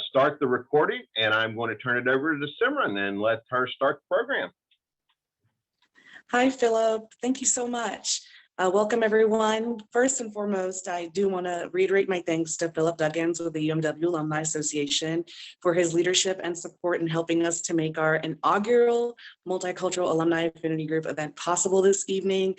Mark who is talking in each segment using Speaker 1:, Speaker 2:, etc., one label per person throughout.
Speaker 1: start the recording, and I'm going to turn it over to Simran and let her start the program.
Speaker 2: Hi, Philip. Thank you so much. Welcome, everyone. First and foremost, I do want to reiterate my thanks to Philip Duggins with the UMW Alumni Association for his leadership and support in helping us to make our inaugural Multicultural Alumni Affinity Group event possible this evening.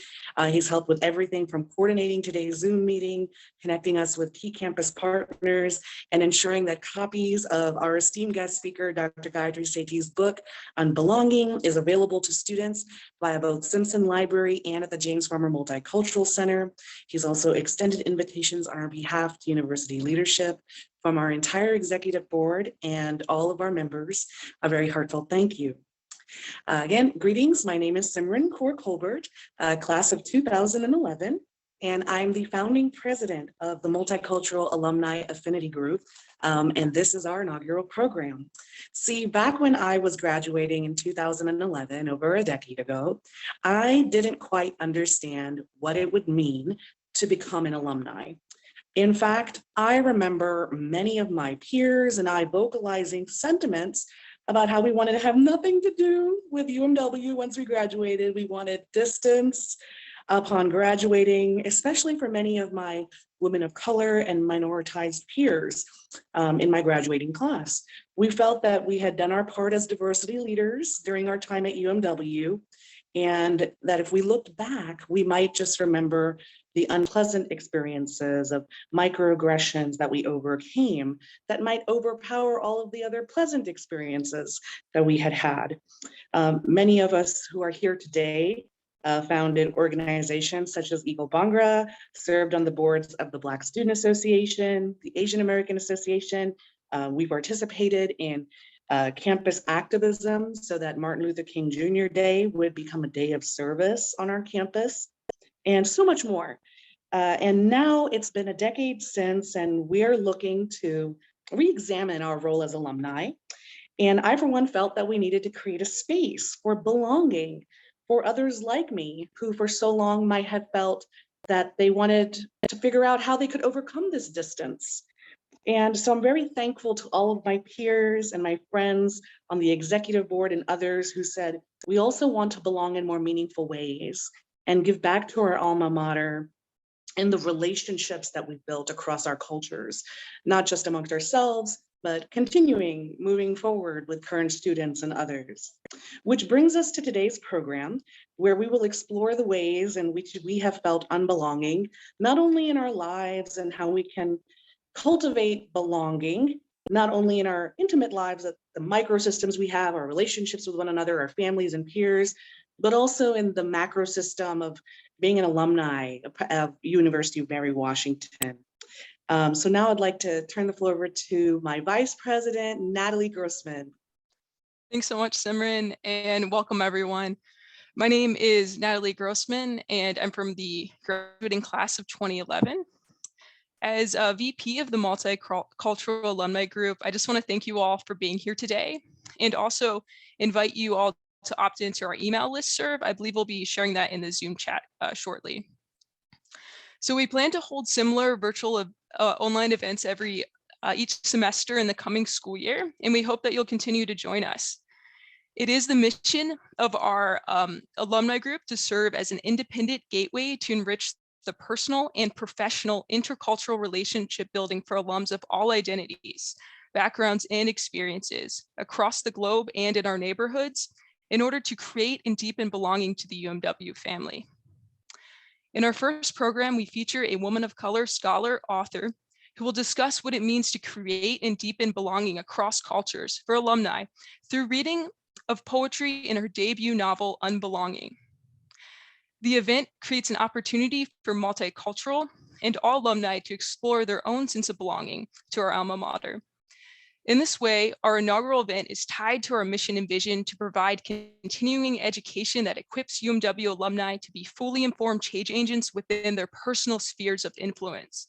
Speaker 2: He's helped with everything from coordinating today's Zoom meeting, connecting us with key campus partners, and ensuring that copies of our esteemed guest speaker, Dr. Gayatri Sethi's book, Unbelonging, is available to students via both Simpson Library and at the James Farmer Multicultural Center. He's also extended invitations on our behalf to university leadership. From our entire executive board and all of our members, a very heartfelt thank you. Again, greetings. My name is Simran Kaur Colbert, class of 2011, and I'm the founding president of the Multicultural Alumni Affinity Group, and this is our inaugural program. See, back when I was graduating in 2011, over a decade ago, I didn't quite understand what it would mean to become an alumni. In fact, I remember many of my peers and I vocalizing sentiments about how we wanted to have nothing to do with UMW once we graduated. We wanted distance upon graduating, especially for many of my women of color and minoritized peers in my graduating class. We felt that we had done our part as diversity leaders during our time at UMW, and that if we looked back, we might just remember the unpleasant experiences of microaggressions that we overcame that might overpower all of the other pleasant experiences that we had had. Many of us who are here today founded organizations such as Eagle Bangra, served on the boards of the Black Student Association, the Asian American Association. We participated in campus activism so that Martin Luther King Jr. Day would become a day of service on our campus, and so much more. And now it's been a decade since, and we're looking to re-examine our role as alumni. And I, for one, felt that we needed to create a space for belonging for others like me, who for so long might have felt that they wanted to figure out how they could overcome this distance. And so I'm very thankful to all of my peers and my friends on the executive board and others who said, we also want to belong in more meaningful ways and give back to our alma mater and the relationships that we've built across our cultures, not just amongst ourselves, but continuing moving forward with current students and others. Which brings us to today's program, where we will explore the ways in which we have felt unbelonging, not only in our lives and how we can cultivate belonging, not only in our intimate lives, the microsystems we have, our relationships with one another, our families and peers, but also in the macro system of being an alumni of University of Mary Washington. So now I'd like to turn the floor over to my Vice President, Natalie Grossman.
Speaker 3: Thanks so much, Simran, and welcome everyone. My name is Natalie Grossman, and I'm from the graduating class of 2011. As a VP of the Multicultural Alumni Group, I just want to thank you all for being here today, and also invite you all to opt into our email listserv. I believe we'll be sharing that in the Zoom chat shortly. So we plan to hold similar virtual online events each semester in the coming school year, and we hope that you'll continue to join us. It is the mission of our alumni group to serve as an independent gateway to enrich the personal and professional intercultural relationship building for alums of all identities, backgrounds, and experiences across the globe and in our neighborhoods in order to create and deepen belonging to the UMW family. In our first program, we feature a woman of color scholar author who will discuss what it means to create and deepen belonging across cultures for alumni through reading of poetry in her debut novel, Unbelonging. The event creates an opportunity for multicultural and all alumni to explore their own sense of belonging to our alma mater. In this way, our inaugural event is tied to our mission and vision to provide continuing education that equips UMW alumni to be fully informed change agents within their personal spheres of influence,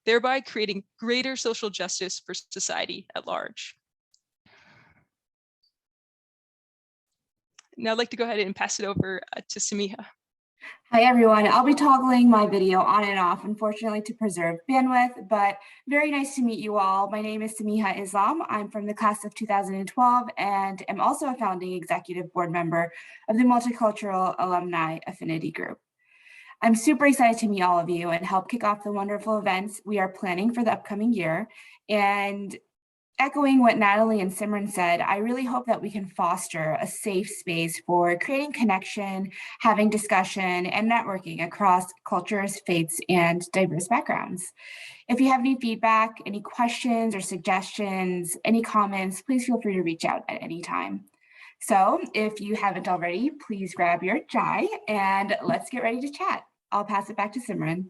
Speaker 3: thereby creating greater social justice for society at large. Now I'd like to go ahead and pass it over to Samiha.
Speaker 4: Hi everyone, I'll be toggling my video on and off, unfortunately to preserve bandwidth, but very nice to meet you all. My name is Samiha Islam. I'm from the class of 2012 and am also a founding executive board member of the Multicultural Alumni Affinity group. I'm super excited to meet all of you and help kick off the wonderful events we are planning for the upcoming year. And echoing what Natalie and Simran said, I really hope that we can foster a safe space for creating connection, having discussion, and networking across cultures, faiths, and diverse backgrounds. If you have any feedback, any questions or suggestions, any comments, please feel free to reach out at any time. So if you haven't already, please grab your chai and let's get ready to chat. I'll pass it back to Simran.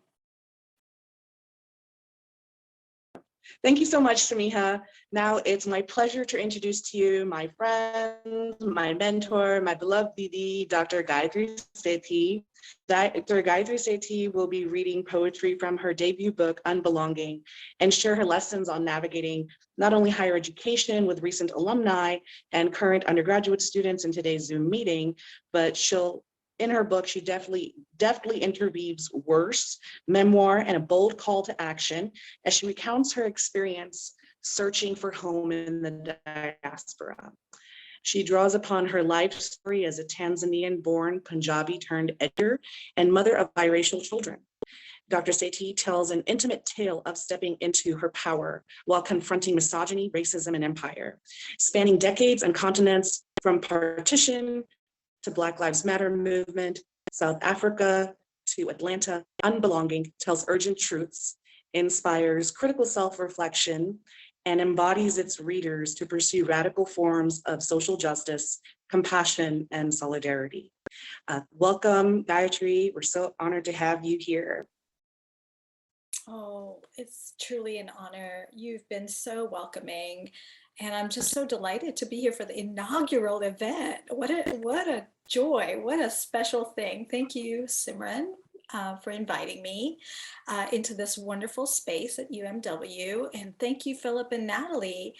Speaker 2: Thank you so much, Samiha. Now it's my pleasure to introduce to you my friend, my mentor, my beloved Didi, Dr. Gayatri Sethi. Dr. Gayatri Sethi will be reading poetry from her debut book, Unbelonging, and share her lessons on navigating not only higher education with recent alumni and current undergraduate students in today's Zoom meeting, but in her book, she deftly interweaves verse, memoir, and a bold call to action as she recounts her experience searching for home in the diaspora. She draws upon her life story as a Tanzanian-born Punjabi turned educator and mother of biracial children. Dr. Sethi tells an intimate tale of stepping into her power while confronting misogyny, racism, and empire, spanning decades and continents from partition to Black Lives Matter movement, South Africa to Atlanta. Unbelonging tells urgent truths, inspires critical self-reflection, and embodies its readers to pursue radical forms of social justice, compassion, and solidarity. Welcome, Gayatri. We're so honored to have you here.
Speaker 5: Oh, it's truly an honor. You've been so welcoming, and I'm just so delighted to be here for the inaugural event. What a joy, what a special thing. Thank you, Simran, for inviting me into this wonderful space at UMW. And thank you, Philip and Natalie,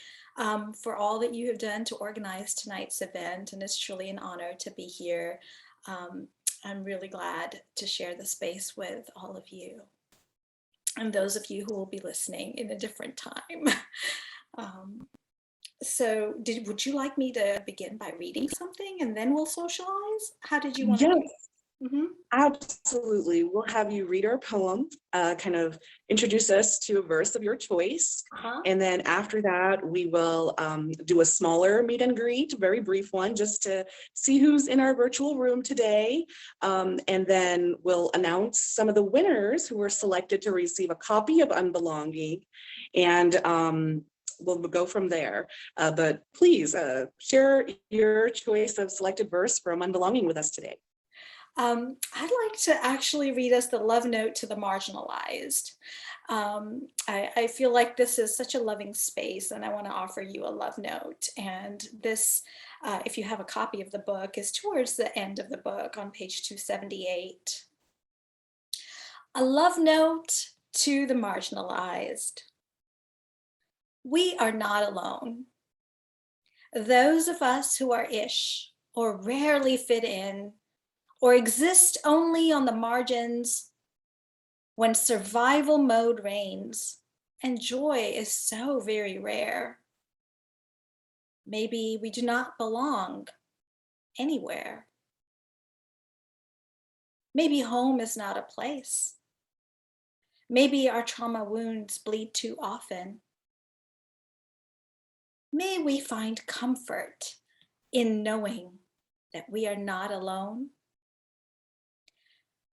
Speaker 5: for all that you have done to organize tonight's event. And it's truly an honor to be here. I'm really glad to share the space with all of you, and those of you who will be listening in a different time. So would you like me to begin by reading something and then we'll socialize? How did you want to do it?
Speaker 2: Mm-hmm. Absolutely. We'll have you read our poem, kind of introduce us to a verse of your choice. And then after that, we will do a smaller meet and greet, a very brief one, just to see who's in our virtual room today. And then we'll announce some of the winners who were selected to receive a copy of Unbelonging. And we'll go from there. But please share your choice of selected verse from Unbelonging with us today.
Speaker 5: I'd like to actually read us the love note to the marginalized. I feel like this is such a loving space, and I want to offer you a love note. And this, if you have a copy of the book, is towards the end of the book on page 278. A love note to the marginalized. We are not alone. Those of us who are ish or rarely fit in, or exist only on the margins when survival mode reigns and joy is so very rare. Maybe we do not belong anywhere. Maybe home is not a place. Maybe our trauma wounds bleed too often. May we find comfort in knowing that we are not alone.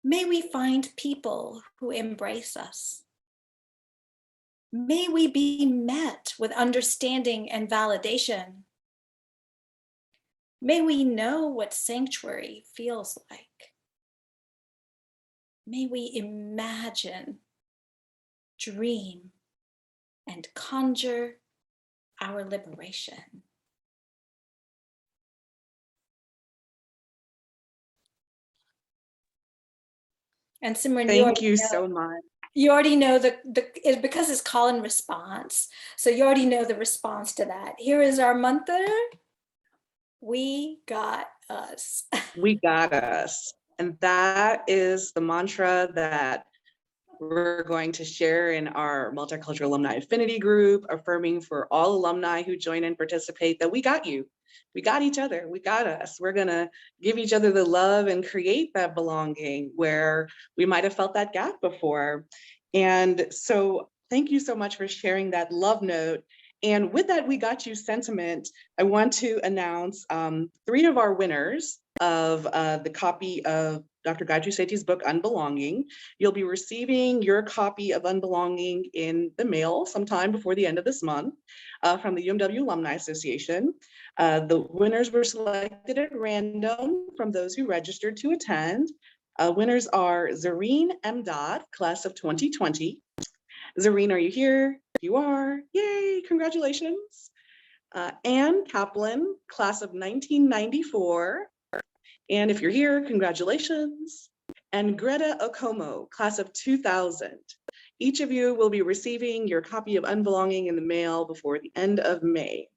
Speaker 5: May we find people who embrace us. May we be met with understanding and validation. May we know what sanctuary feels like. May we imagine, dream, and conjure our liberation. And Simran,
Speaker 2: thank you so much.
Speaker 5: You already know because it's call and response. So you already know the response to that. Here is our mantra. We got us.
Speaker 2: We got us. And that is the mantra that we're going to share in our Multicultural Alumni Affinity group, affirming for all alumni who join and participate that we got you. We got each other, we got us. We're gonna give each other the love and create that belonging where we might have felt that gap before. And so thank you so much for sharing that love note. And with that we got you sentiment, I want to announce 3 of our winners of the copy of Dr. Gayatri Sethi's book, Unbelonging. You'll be receiving your copy of Unbelonging in the mail sometime before the end of this month from the UMW Alumni Association. The winners were selected at random from those who registered to attend. Winners are Zareen M. Dodd, class of 2020. Zareen, are you here? You are, yay, congratulations. Anne Kaplan, class of 1994. And if you're here, congratulations. And Greta Okomo, class of 2000. Each of you will be receiving your copy of Unbelonging in the mail before the end of May.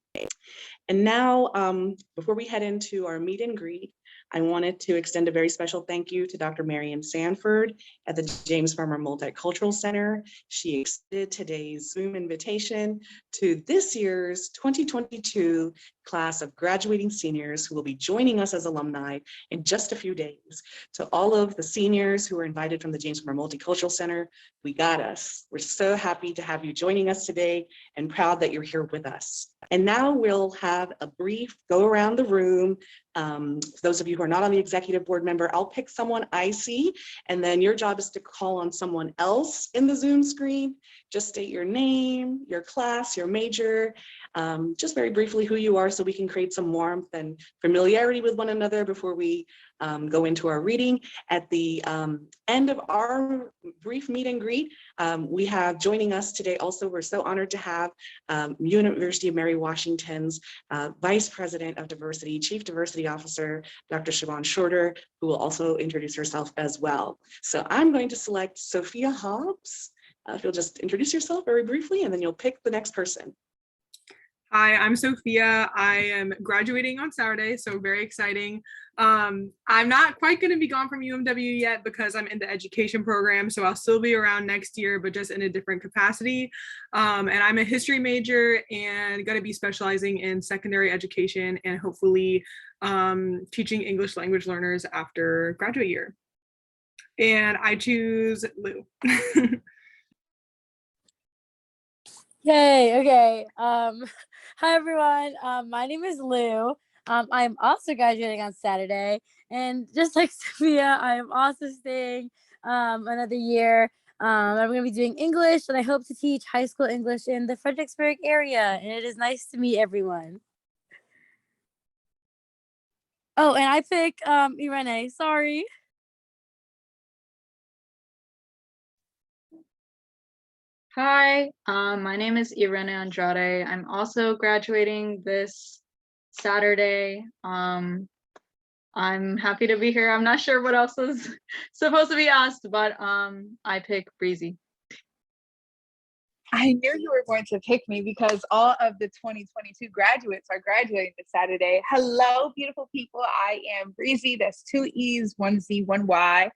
Speaker 2: And now, before we head into our meet and greet, I wanted to extend a very special thank you to Dr. Marian Sanford at the James Farmer Multicultural Center. She extended today's Zoom invitation to this year's 2022 class of graduating seniors who will be joining us as alumni in just a few days. To all of the seniors who were invited from the James Farmer Multicultural Center, we got us. We're so happy to have you joining us today and proud that you're here with us. And now we'll have a brief go around the room. For those of you who are not on the executive board member, I'll pick someone I see, and then your job is to call on someone else in the Zoom screen. Just state your name, your class, your major, just very briefly who you are so we can create some warmth and familiarity with one another before we go into our reading. At the end of our brief meet and greet, we have joining us today also, we're so honored to have University of Mary Washington's Vice President of Diversity, Chief Diversity Officer, Dr. Siobhan Shorter, who will also introduce herself as well. So I'm going to select Sophia Hobbs. If you'll just introduce yourself very briefly, and then you'll pick the next person.
Speaker 6: Hi, I'm Sophia. I am graduating on Saturday, so very exciting. I'm not quite going to be gone from UMW yet because I'm in the education program, so I'll still be around next year, but just in a different capacity. And I'm a history major and going to be specializing in secondary education and hopefully teaching English language learners after graduate year. And I choose Lou.
Speaker 7: Yay, okay. Hi everyone. My name is Lou. I'm also graduating on Saturday, and just like Sophia, I am also staying another year. I'm going to be doing English, and I hope to teach high school English in the Fredericksburg area, and it is nice to meet everyone. Oh, and I pick Irene, sorry.
Speaker 8: Hi, my name is Irene Andrade. I'm also graduating this Saturday. I'm happy to be here. I'm not sure what else is supposed to be asked, but I pick Breezy.
Speaker 9: I knew you were going to pick me because all of the 2022 graduates are graduating this Saturday. Hello, beautiful people. I am Breezy. That's 2 E's, 1 Z, 1 Y.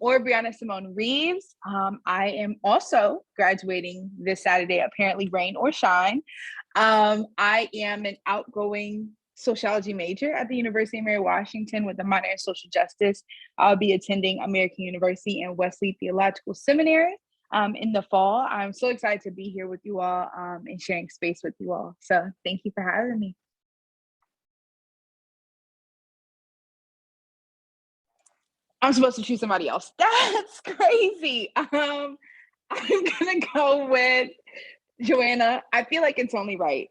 Speaker 9: Or Brianna Simone Reeves. I am also graduating this Saturday, apparently rain or shine. I am an outgoing sociology major at the University of Mary Washington with a minor in social justice. I'll be attending American University and Wesley Theological Seminary in the fall. I'm so excited to be here with you all and sharing space with you all. So thank you for having me. I'm supposed to choose somebody else. That's crazy. I'm gonna go with Joanna. I feel like it's only right.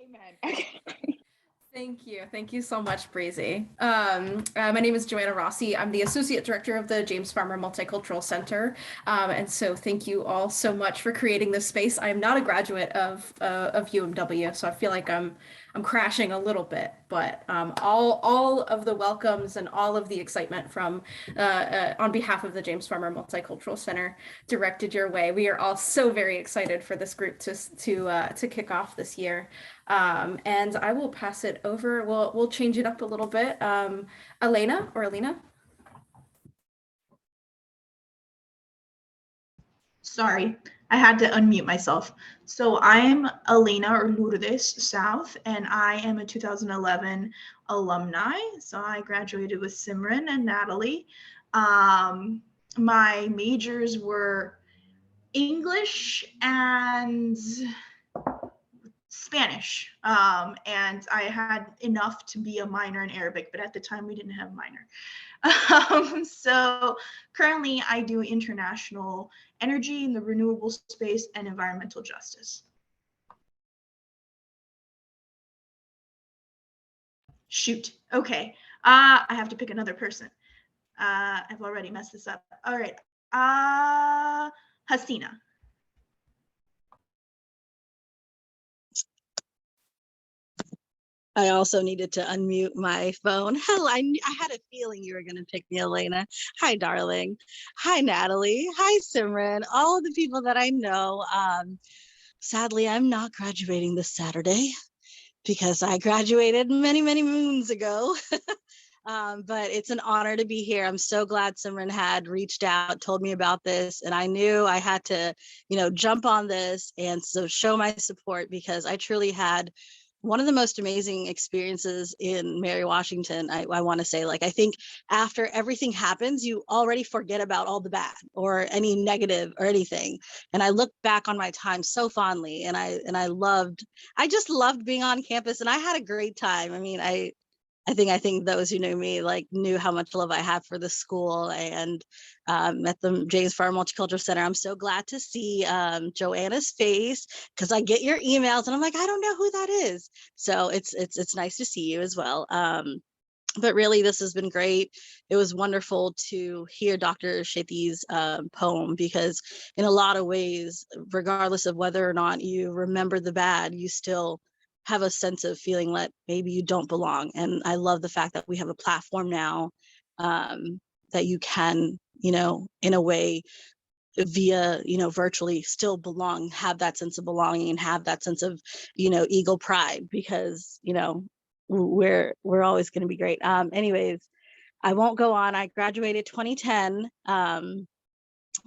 Speaker 9: Amen. Okay.
Speaker 10: Thank you. Thank you so much, Breezy. My name is Joanna Rossi. I'm the Associate Director of the James Farmer Multicultural Center. And so thank you all so much for creating this space. I'm not a graduate of UMW, so I feel like I'm crashing a little bit, but all of the welcomes and all of the excitement from on behalf of the James Farmer Multicultural Center directed your way. We are all so very excited for this group to kick off this year. And I will pass it over. We'll change it up a little bit. Elena or Alina?
Speaker 11: Sorry, I had to unmute myself. So I'm Elena or Lourdes South, and I am a 2011 alumni. So I graduated with Simran and Natalie. My majors were English and Spanish, and I had enough to be a minor in Arabic, but at the time we didn't have minor. So currently I do international energy in the renewable space and environmental justice. Shoot, okay, I have to pick another person. I've already messed this up. All right, Hasina.
Speaker 12: I also needed to unmute my phone. Hello, I had a feeling you were going to pick me, Elena. Hi, darling. Hi, Natalie. Hi, Simran. All of the people that I know. Sadly, I'm not graduating this Saturday because I graduated many, many moons ago. But it's an honor to be here. I'm so glad Simran had reached out, told me about this, and I knew I had to, jump on this and so show my support, because I truly had one of the most amazing experiences in Mary Washington. I want to say, I think after everything happens, you already forget about all the bad or any negative or anything. And I look back on my time so fondly, and I just loved being on campus, and I had a great time. I mean, I think those who knew me knew how much love I have for the school. And at the James Farmer Multicultural Center, I'm so glad to see Joanna's face, because I get your emails and I'm like, I don't know who that is. So it's nice to see you as well. But really, this has been great. It was wonderful to hear Dr. Sethi's poem, because in a lot of ways, regardless of whether or not you remember the bad, you still have a sense of feeling that maybe you don't belong. And I love the fact that we have a platform now that you can, in a way, via, virtually still belong, have that sense of belonging, and have that sense of, eagle pride, because, we're always going to be great. Anyways, I won't go on. I graduated 2010, a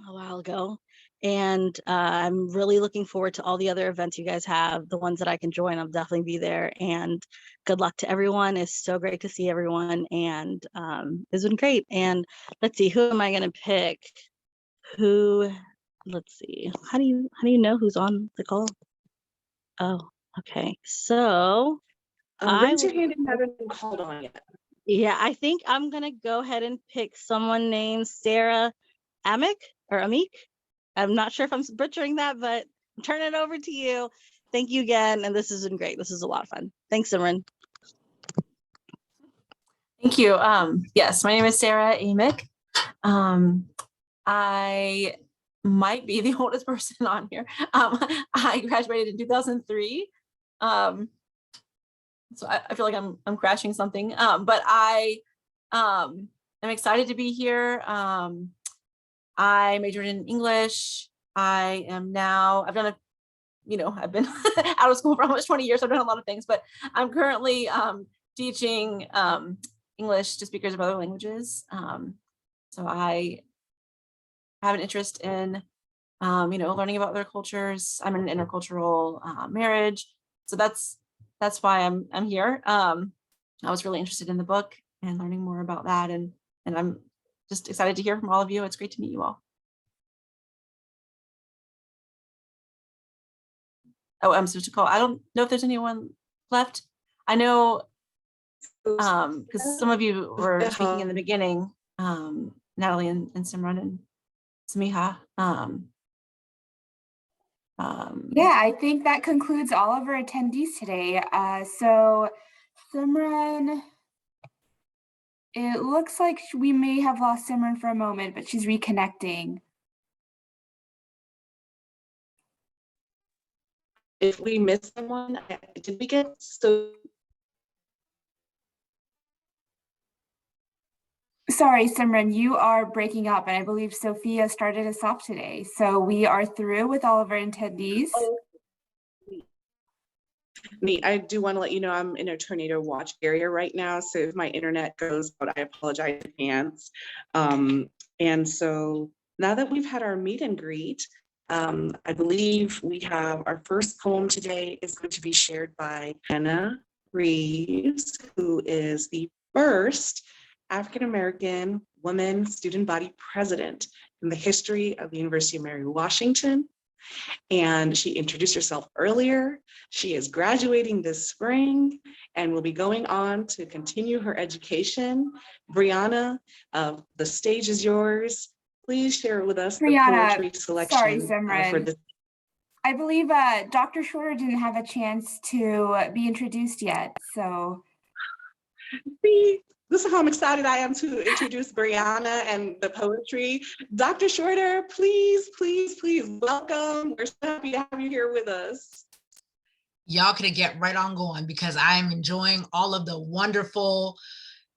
Speaker 12: while ago. And I'm really looking forward to all the other events you guys have. The ones that I can join, I'll definitely be there. And good luck to everyone. It's so great to see everyone. And it's been great. And let's see, who am I going to pick? Let's see. How do you know who's on the call? Oh, okay. So
Speaker 2: raise your hand if you haven't been called on yet.
Speaker 12: Yeah, I think I'm going to go ahead and pick someone named Sarah Amick or Amik. I'm not sure if I'm butchering that, but I'm turning it over to you. Thank you again. And this has been great. This is a lot of fun. Thanks, Simran.
Speaker 13: Thank you. Yes, my name is Sarah Amick. I might be the oldest person on here. I graduated in 2003. So I feel like I'm crashing something, but I am excited to be here. I majored in English. I've been out of school for almost 20 years. So I've done a lot of things, but I'm currently teaching English to speakers of other languages. So I have an interest in, learning about other cultures. I'm in an intercultural marriage. So that's why I'm here. I was really interested in the book and learning more about that. And I'm just excited to hear from all of you. It's great to meet you all. Oh, I'm supposed to call. I don't know if there's anyone left. I know, because some of you were speaking in the beginning, Natalie and Simran and Samiha.
Speaker 4: Yeah, I think that concludes all of our attendees today. So Simran, it looks like we may have lost Simran for a moment, but she's reconnecting.
Speaker 2: If we miss someone, did we get so?
Speaker 4: Sorry, Simran, you are breaking up, and I believe Sophia started us off today. So we are through with all of our attendees.
Speaker 2: Neat. I do want to let you know I'm in a tornado watch area right now, so if my internet goes out, I apologize in advance. And so now that we've had our meet and greet, I believe we have our first poem today is going to be shared by Hannah Reeves, who is the first African-American woman student body president in the history of the University of Mary Washington. And she introduced herself earlier. She is graduating this spring and will be going on to continue her education. Brianna, the stage is yours. Please share with us the poetry selection
Speaker 4: sorry,
Speaker 2: for
Speaker 4: Simran.
Speaker 2: this.
Speaker 4: I believe Dr. Shorter didn't have a chance to be introduced yet, so.
Speaker 2: This is how excited I am to introduce Brianna and the poetry. Dr. Shorter, please, please, please welcome. We're so happy to have you here with us.
Speaker 14: Y'all could get right on going because I am enjoying all of the wonderful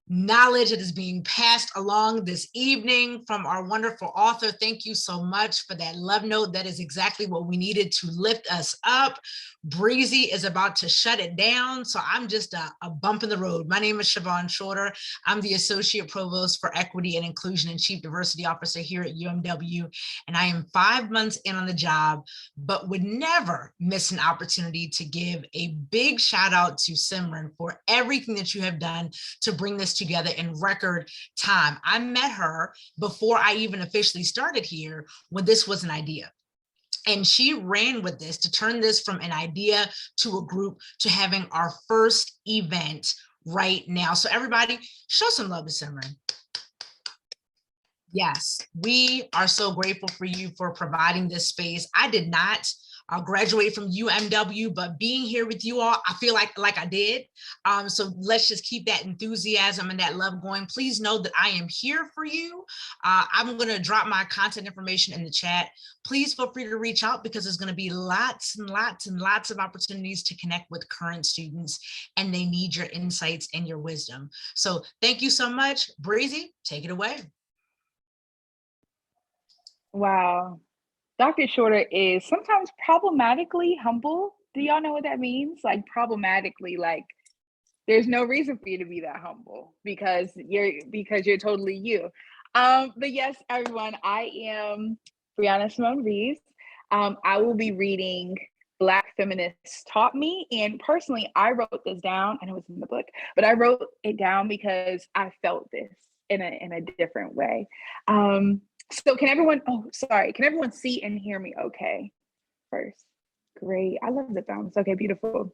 Speaker 14: knowledge that is being passed along this evening from our wonderful author. Thank you so much for that love note. That is exactly what we needed to lift us up. Breezy is about to shut it down, so I'm just a bump in the road. My name is Siobhan Shorter. I'm the Associate Provost for Equity and Inclusion and Chief Diversity Officer here at UMW, and I am 5 months in on the job, but would never miss an opportunity to give a big shout out to Simran for everything that you have done to bring this together in record time. I met her before I even officially started here when this was an idea. And she ran with this to turn this from an idea to a group to having our first event right now. So everybody, show some love to Simran. Yes, we are so grateful for you for providing this space. I did not graduate from UMW, but being here with you all, I feel like I did. So let's just keep that enthusiasm and that love going. Please know that I am here for you. I'm going to drop my contact information in the chat. Please feel free to reach out because there's going to be lots and lots and lots of opportunities to connect with current students, and they need your insights and your wisdom. So thank you so much. Breezy, take it away.
Speaker 9: Wow. Dr. Shorter is sometimes problematically humble. Do y'all know what that means? Like problematically, like there's no reason for you to be that humble because you're totally you. But yes, everyone, I am Brianna Simone Reeves. I will be reading Black Feminists Taught Me. And personally, I wrote this down. I know it's in the book, but I wrote it down because I felt this in a different way. So can everyone see and hear me okay first? Great, I love the thumbs. Okay, beautiful.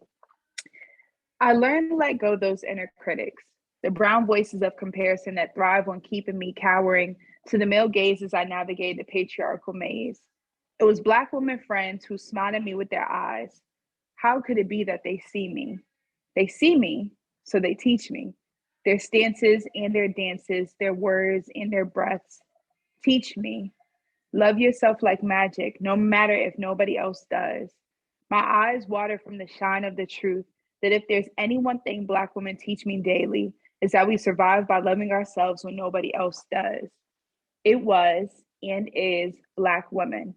Speaker 9: I learned to let go those inner critics, the brown voices of comparison that thrive on keeping me cowering to the male gaze as I navigate the patriarchal maze. It was Black women friends who smiled at me with their eyes. How could it be that they see me? They see me, so they teach me. Their stances and their dances, their words and their breaths. Teach me. Love yourself like magic, no matter if nobody else does. My eyes water from the shine of the truth that if there's any one thing Black women teach me daily, is that we survive by loving ourselves when nobody else does. It was and is Black women,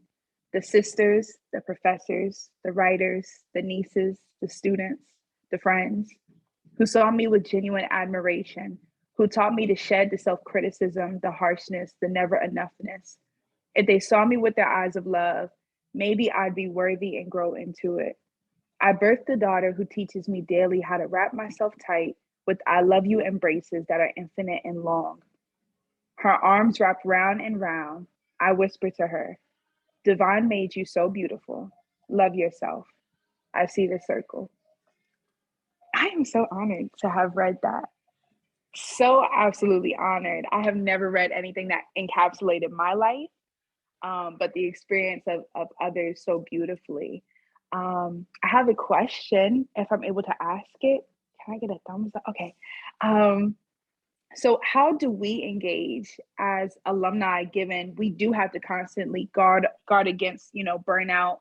Speaker 9: the sisters, the professors, the writers, the nieces, the students, the friends, who saw me with genuine admiration, who taught me to shed the self-criticism, the harshness, the never enoughness. If they saw me with their eyes of love, maybe I'd be worthy and grow into it. I birthed a daughter who teaches me daily how to wrap myself tight with I love you embraces that are infinite and long. Her arms wrapped round and round, I whisper to her, divine made you so beautiful. Love yourself. I see the circle. I am so honored to have read that. So absolutely honored. I have never read anything that encapsulated my life, but the experience of others so beautifully. I have a question, if I'm able to ask it. Can I get a thumbs up? Okay. So how do we engage as alumni, given we do have to constantly guard against, burnout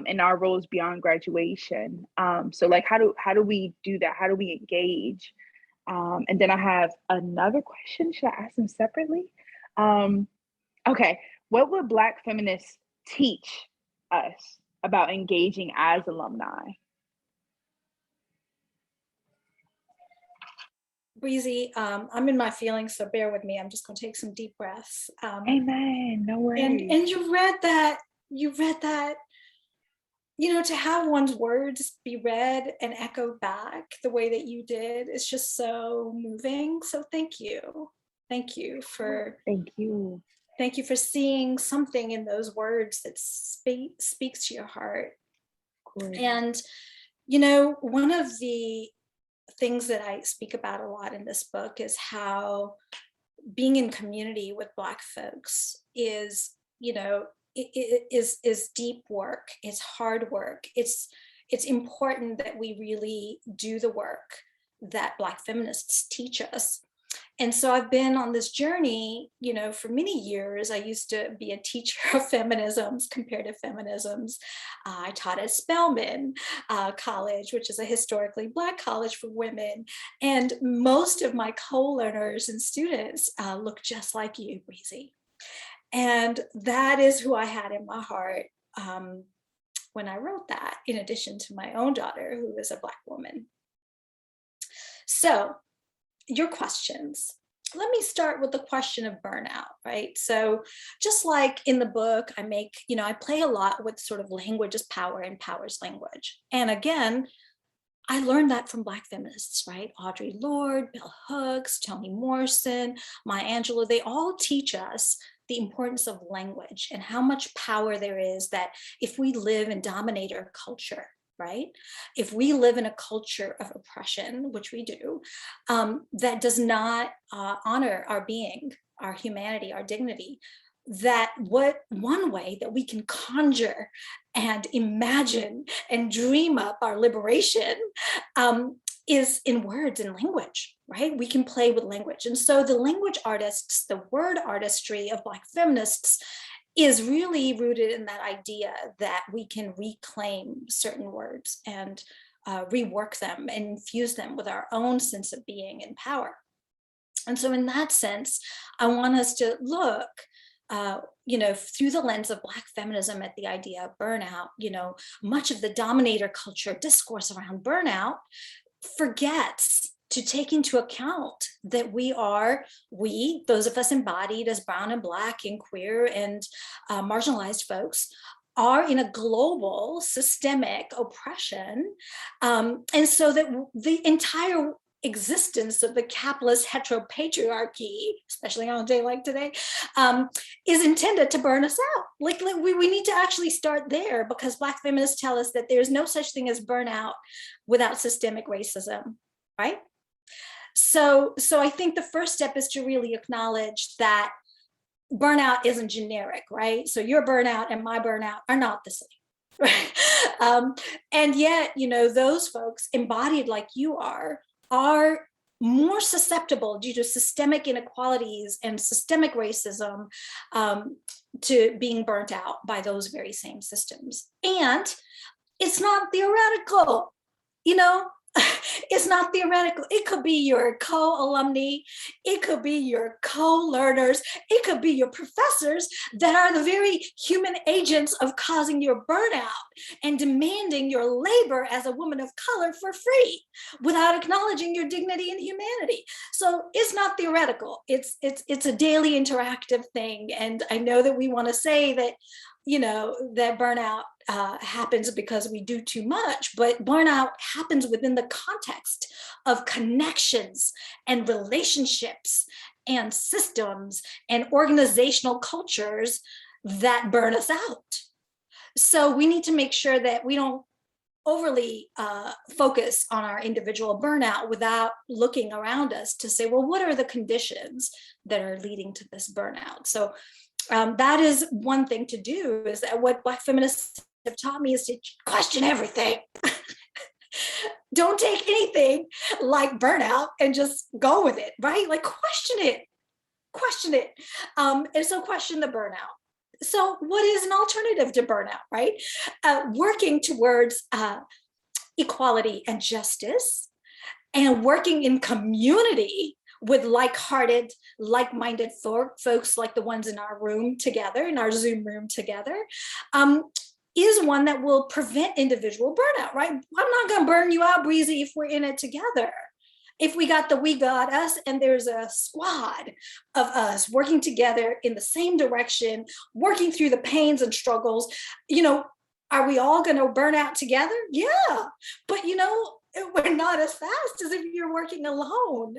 Speaker 9: in our roles beyond graduation? So like, how do we do that? How do we engage? And then I have another question. Should I ask them separately? Okay, what would Black feminists teach us about engaging as alumni?
Speaker 5: Breezy, I'm in my feelings, so bear with me. I'm just going to take some deep breaths.
Speaker 9: Amen. No worries.
Speaker 5: And you read that, to have one's words be read and echoed back the way that you did is just so moving. So thank you. Thank you for seeing something in those words that speaks to your heart. And, one of the things that I speak about a lot in this book is how being in community with Black folks is, is deep work. It's hard work. It's important that we really do the work that Black feminists teach us. And so I've been on this journey, for many years. I used to be a teacher of feminisms, comparative feminisms. I taught at Spelman College, which is a historically Black college for women. And most of my co-learners and students look just like you, Breezy. And that is who I had in my heart when I wrote that, in addition to my own daughter, who is a Black woman. So, your questions. Let me start with the question of burnout, right? So just like in the book, I play a lot with sort of language is power and power is language. And again, I learned that from Black feminists, right? Audre Lorde, Bell Hooks, Toni Morrison, Maya Angelou, they all teach us the importance of language and how much power there is that if we live in dominator culture, right? If we live in a culture of oppression, which we do, that does not honor our being, our humanity, our dignity, that one way that we can conjure and imagine and dream up our liberation is in words and language, right? We can play with language. And so the language artists, the word artistry of Black feminists is really rooted in that idea that we can reclaim certain words and rework them and infuse them with our own sense of being and power. And so in that sense, I want us to look through the lens of Black feminism at the idea of burnout. Much of the dominator culture discourse around burnout forgets to take into account that those of us embodied as brown and Black and queer and marginalized folks, are in a global systemic oppression. And so that the entire existence of the capitalist heteropatriarchy, especially on a day like today, is intended to burn us out. Like we need to actually start there, because Black feminists tell us that there's no such thing as burnout without systemic racism, right? So I think the first step is to really acknowledge that burnout isn't generic, right? So your burnout and my burnout are not the same, right? And yet, those folks embodied like you are more susceptible due to systemic inequalities and systemic racism to being burnt out by those very same systems. And it's not theoretical, it's not theoretical. It could be your co-alumni, it could be your co-learners, it could be your professors that are the very human agents of causing your burnout and demanding your labor as a woman of color for free without acknowledging your dignity and humanity. So it's not theoretical. It's a daily interactive thing. And I know that we want to say that, that burnout happens because we do too much, but burnout happens within the context of connections and relationships and systems and organizational cultures that burn us out. So we need to make sure that we don't overly focus on our individual burnout without looking around us to say, well, what are the conditions that are leading to this burnout? So that is one thing to do, is that what Black feminists have taught me is to question everything. Don't take anything like burnout and just go with it, right? Like question it. And so question the burnout. So what is an alternative to burnout, right? Working towards equality and justice, and working in community with like-hearted, like-minded folks like the ones in our room together, in our Zoom room together, is one that will prevent individual burnout, right? I'm not gonna burn you out, Breezy, if we're in it together. If we got the we got us, and there's a squad of us working together in the same direction, working through the pains and struggles, you know, are we all going to burn out together? Yeah. But, you know, we're not as fast as if you're working alone.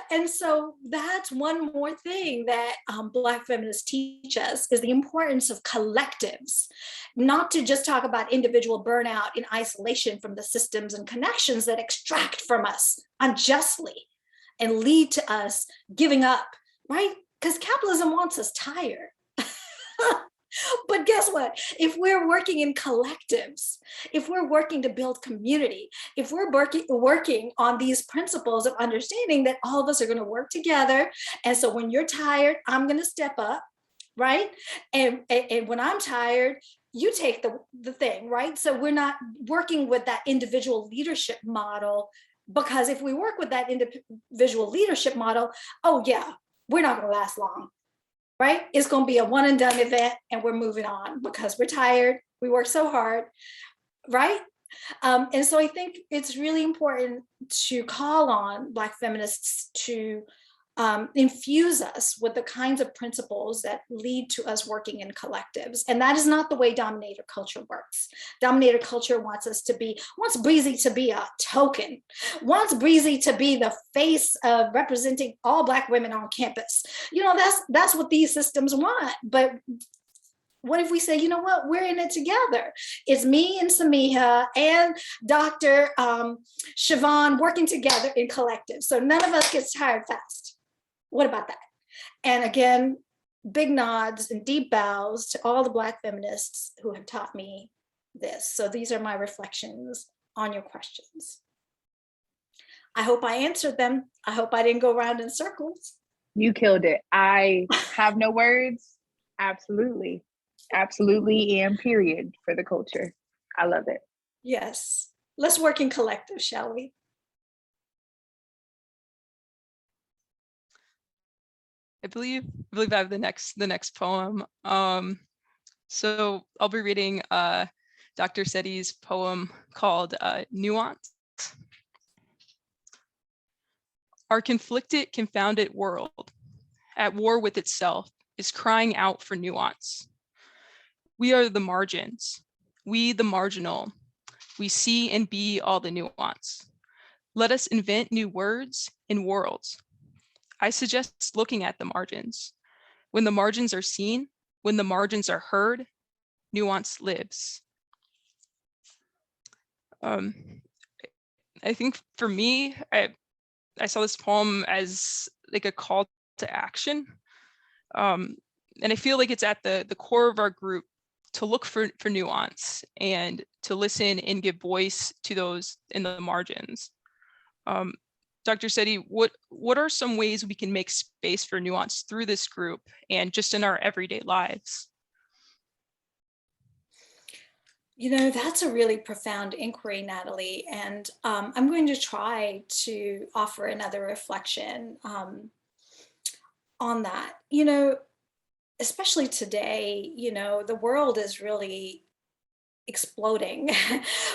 Speaker 5: And so that's one more thing that Black feminists teach us, is the importance of collectives, not to just talk about individual burnout in isolation from the systems and connections that extract from us unjustly and lead to us giving up, right? Because capitalism wants us tired. But guess what? If we're working in collectives, if we're working to build community, if we're working on these principles of understanding that all of us are going to work together. And so when you're tired, I'm going to step up, right? And when I'm tired, you take the thing, right? So we're not working with that individual leadership model, because if we work with that individual leadership model, oh yeah, we're not going to last long. Right? It's going to be a one and done event, and we're moving on because we're tired. We work so hard, right? And so I think it's really important to call on Black feminists to infuse us with the kinds of principles that lead to us working in collectives. And that is not the way dominator culture works. Dominator culture wants Breezy to be a token, wants Breezy to be the face of representing all Black women on campus. You know, that's what these systems want. But what if we say, you know what, we're in it together. It's me and Samiha and Dr. Siobhan working together in collective. So none of us gets tired fast. What about that? And again, big nods and deep bows to all the Black feminists who have taught me this. So these are my reflections on your questions. I hope I answered them. I hope I didn't go around in circles.
Speaker 9: You killed it. I have no words. Absolutely. Absolutely, and period for the culture. I love it.
Speaker 5: Yes. Let's work in collective, shall we?
Speaker 3: I believe I have the next poem. So I'll be reading Dr. Sethi's poem called Nuance. Our conflicted, confounded world, at war with itself, is crying out for nuance. We are the margins, we the marginal. We see and be all the nuance. Let us invent new words and worlds. I suggest looking at the margins. When the margins are seen, when the margins are heard, nuance lives. I think for me, I saw this poem as like a call to action. And I feel like it's at the core of our group to look for nuance and to listen and give voice to those in the margins. Dr. Sethi, what are some ways we can make space for nuance through this group and just in our everyday lives?
Speaker 5: You know, that's a really profound inquiry, Natalie. And I'm going to try to offer another reflection on that. You know, especially today, you know, the world is really exploding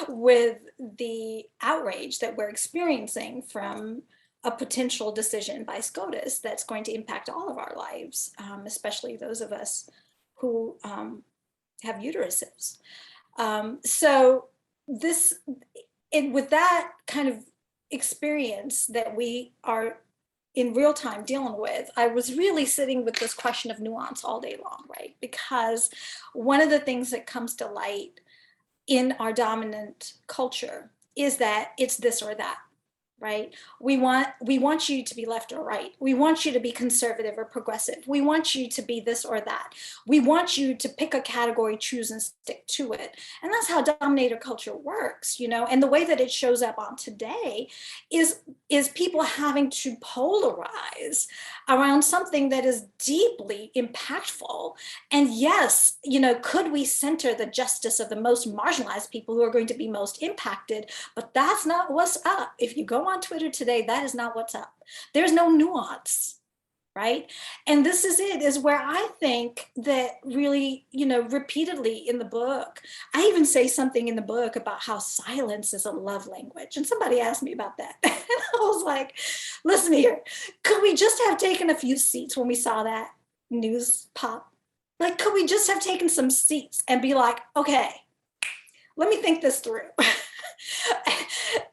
Speaker 5: with the outrage that we're experiencing from a potential decision by SCOTUS that's going to impact all of our lives, especially those of us who have uteruses. So this, and with that kind of experience that we are in real time dealing with, I was really sitting with this question of nuance all day long, right? Because one of the things that comes to light in our dominant culture is that it's this or that, right? We want you to be left or right. We want you to be conservative or progressive. We want you to be this or that. We want you to pick a category, choose and stick to it. And that's how dominator culture works, you know? And the way that it shows up on today is people having to polarize around something that is deeply impactful. And yes, you know, could we center the justice of the most marginalized people who are going to be most impacted? But that's not what's up. If you go on Twitter today, that is not what's up. There's no nuance. right? And this is where I think that really, repeatedly in the book, I even say something in the book about how silence is a love language. And somebody asked me about that. And I was like, listen here, could we just have taken a few seats when we saw that news pop? Like, could we just have taken some seats and be like, okay, let me think this through.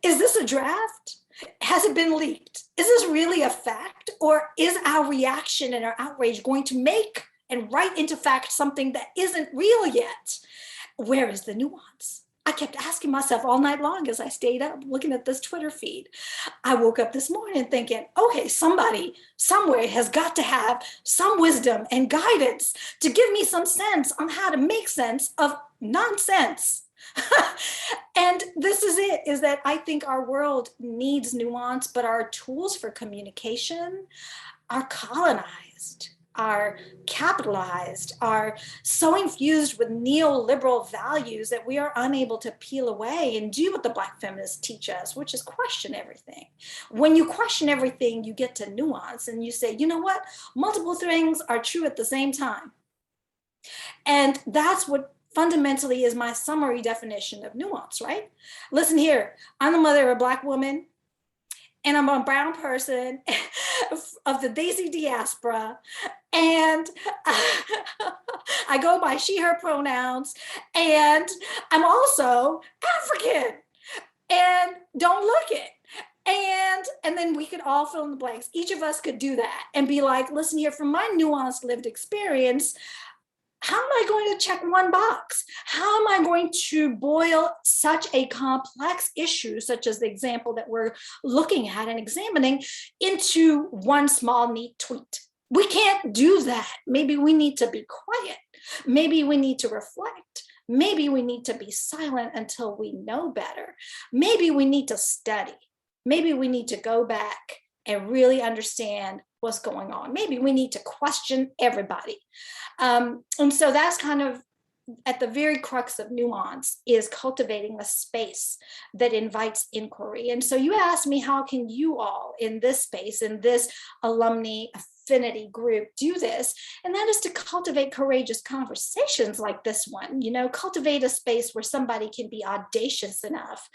Speaker 5: Is this a draft? Has it been leaked? Is this really a fact? Or is our reaction and our outrage going to make and write into fact something that isn't real yet? Where is the nuance? I kept asking myself all night long as I stayed up looking at this Twitter feed. I woke up this morning thinking, okay, somebody somewhere has got to have some wisdom and guidance to give me some sense on how to make sense of nonsense. And this is it, is that I think our world needs nuance, but our tools for communication are colonized, are capitalized, are so infused with neoliberal values that we are unable to peel away and do what the Black feminists teach us, which is question everything. When you question everything, you get to nuance and you say, you know what? Multiple things are true at the same time. And that's what fundamentally is my summary definition of nuance, right? Listen here, I'm the mother of a Black woman, and I'm a brown person of the Desi diaspora, and I go by she, her pronouns, and I'm also African, and don't look it. And then we could all fill in the blanks. Each of us could do that and be like, listen here, from my nuanced lived experience, how am I going to check one box? How am I going to boil such a complex issue, such as the example that we're looking at and examining, into one small, neat tweet? We can't do that. Maybe we need to be quiet. Maybe we need to reflect. Maybe we need to be silent until we know better. Maybe we need to study. Maybe we need to go back and really understand what's going on. Maybe we need to question everybody. And so that's kind of at the very crux of nuance, is cultivating a space that invites inquiry. And so you asked me, how can you all in this space, in this alumni affinity group, do this? And that is to cultivate courageous conversations like this one, cultivate a space where somebody can be audacious enough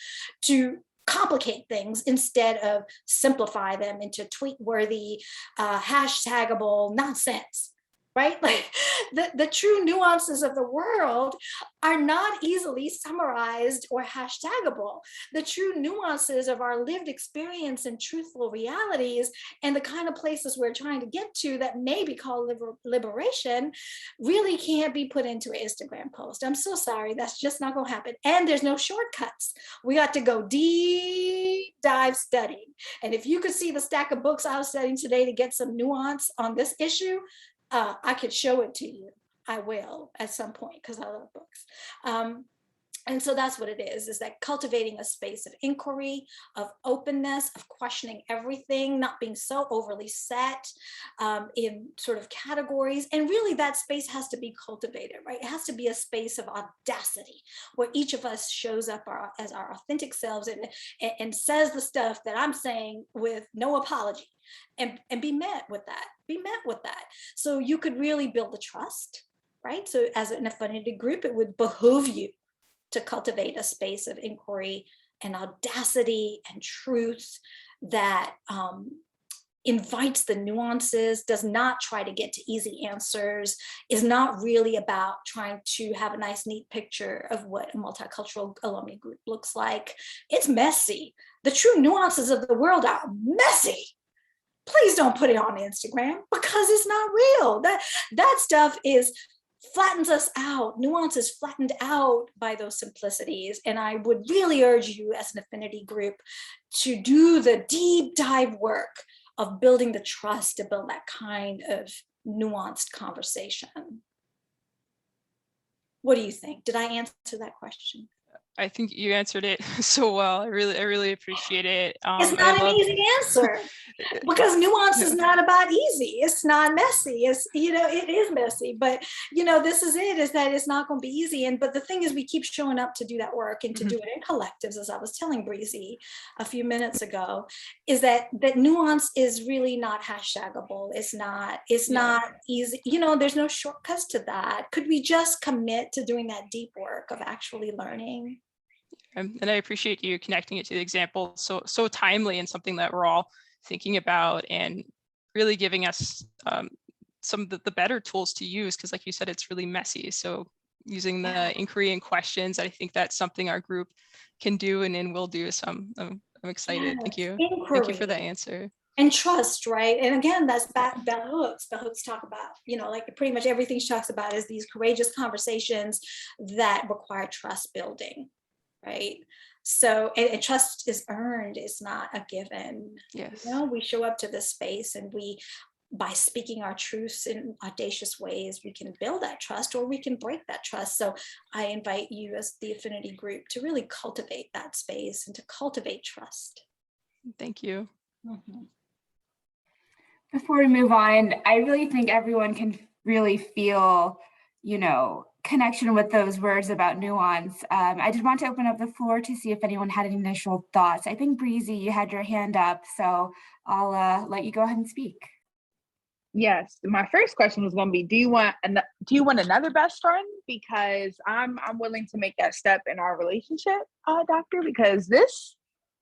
Speaker 5: to complicate things instead of simplify them into tweet-worthy, hashtagable nonsense, right? Like the true nuances of the world are not easily summarized or hashtagable. The true nuances of our lived experience and truthful realities and the kind of places we're trying to get to that may be called liberation really can't be put into an Instagram post. I'm so sorry, that's just not gonna happen. And there's no shortcuts. We got to go deep dive studying. And if you could see the stack of books I was studying today to get some nuance on this issue, I could show it to you. I will at some point because I love books. And so that's what it is that cultivating a space of inquiry, of openness, of questioning everything, not being so overly set in sort of categories. And really that space has to be cultivated, right? It has to be a space of audacity where each of us shows up as our authentic selves and says the stuff that I'm saying with no apology. And be met with that, So you could really build the trust, right? So as an affinity group, it would behoove you to cultivate a space of inquiry and audacity and truth that invites the nuances, does not try to get to easy answers, is not really about trying to have a nice, neat picture of what a multicultural alumni group looks like. It's messy. The true nuances of the world are messy. Please don't put it on Instagram because it's not real. That stuff flattens us out. Nuance is flattened out by those simplicities. And I would really urge you as an affinity group to do the deep dive work of building the trust to build that kind of nuanced conversation. What do you think? Did I answer that question?
Speaker 3: I think you answered it so well. I really appreciate it.
Speaker 5: It's
Speaker 3: I
Speaker 5: not an
Speaker 3: love-
Speaker 5: easy answer because nuance is not about easy. It's not messy. It's, you know, it is messy, but you know, this is it, is that it's not going to be easy. But the thing is, we keep showing up to do that work and to do it in collectives, as I was telling Breezy a few minutes ago, is that nuance is really not hashtagable. It's not easy. You know, there's no shortcuts to that. Could we just commit to doing that deep work of actually learning?
Speaker 3: And I appreciate you connecting it to the example so timely and something that we're all thinking about, and really giving us some of the better tools to use, because like you said, it's really messy. So using the inquiry and questions, I think that's something our group can do and will do. So I'm excited.
Speaker 5: Yes,
Speaker 3: Thank you.
Speaker 5: inquiry.
Speaker 3: Thank you for that answer.
Speaker 5: And trust, right? And again, that's bell hooks. Bell hooks talk about, you know, like pretty much everything she talks about is these courageous conversations that require trust building, right? So, and trust is earned, it's not a given.
Speaker 3: Yes.
Speaker 5: You know, we show up to this space and we, by speaking our truths in audacious ways, we can build that trust or we can break that trust. So I invite you as the affinity group to really cultivate that space and to cultivate trust.
Speaker 3: Thank you.
Speaker 4: Before we move on, I really think everyone can really feel, you know, connection with those words about nuance. I did want to open up the floor to see if anyone had any initial thoughts. I think Breezy, you had your hand up, so I'll let you go ahead and speak.
Speaker 9: Yes, my first question was going to be, do you want another best friend? Because I'm willing to make that step in our relationship, doctor, because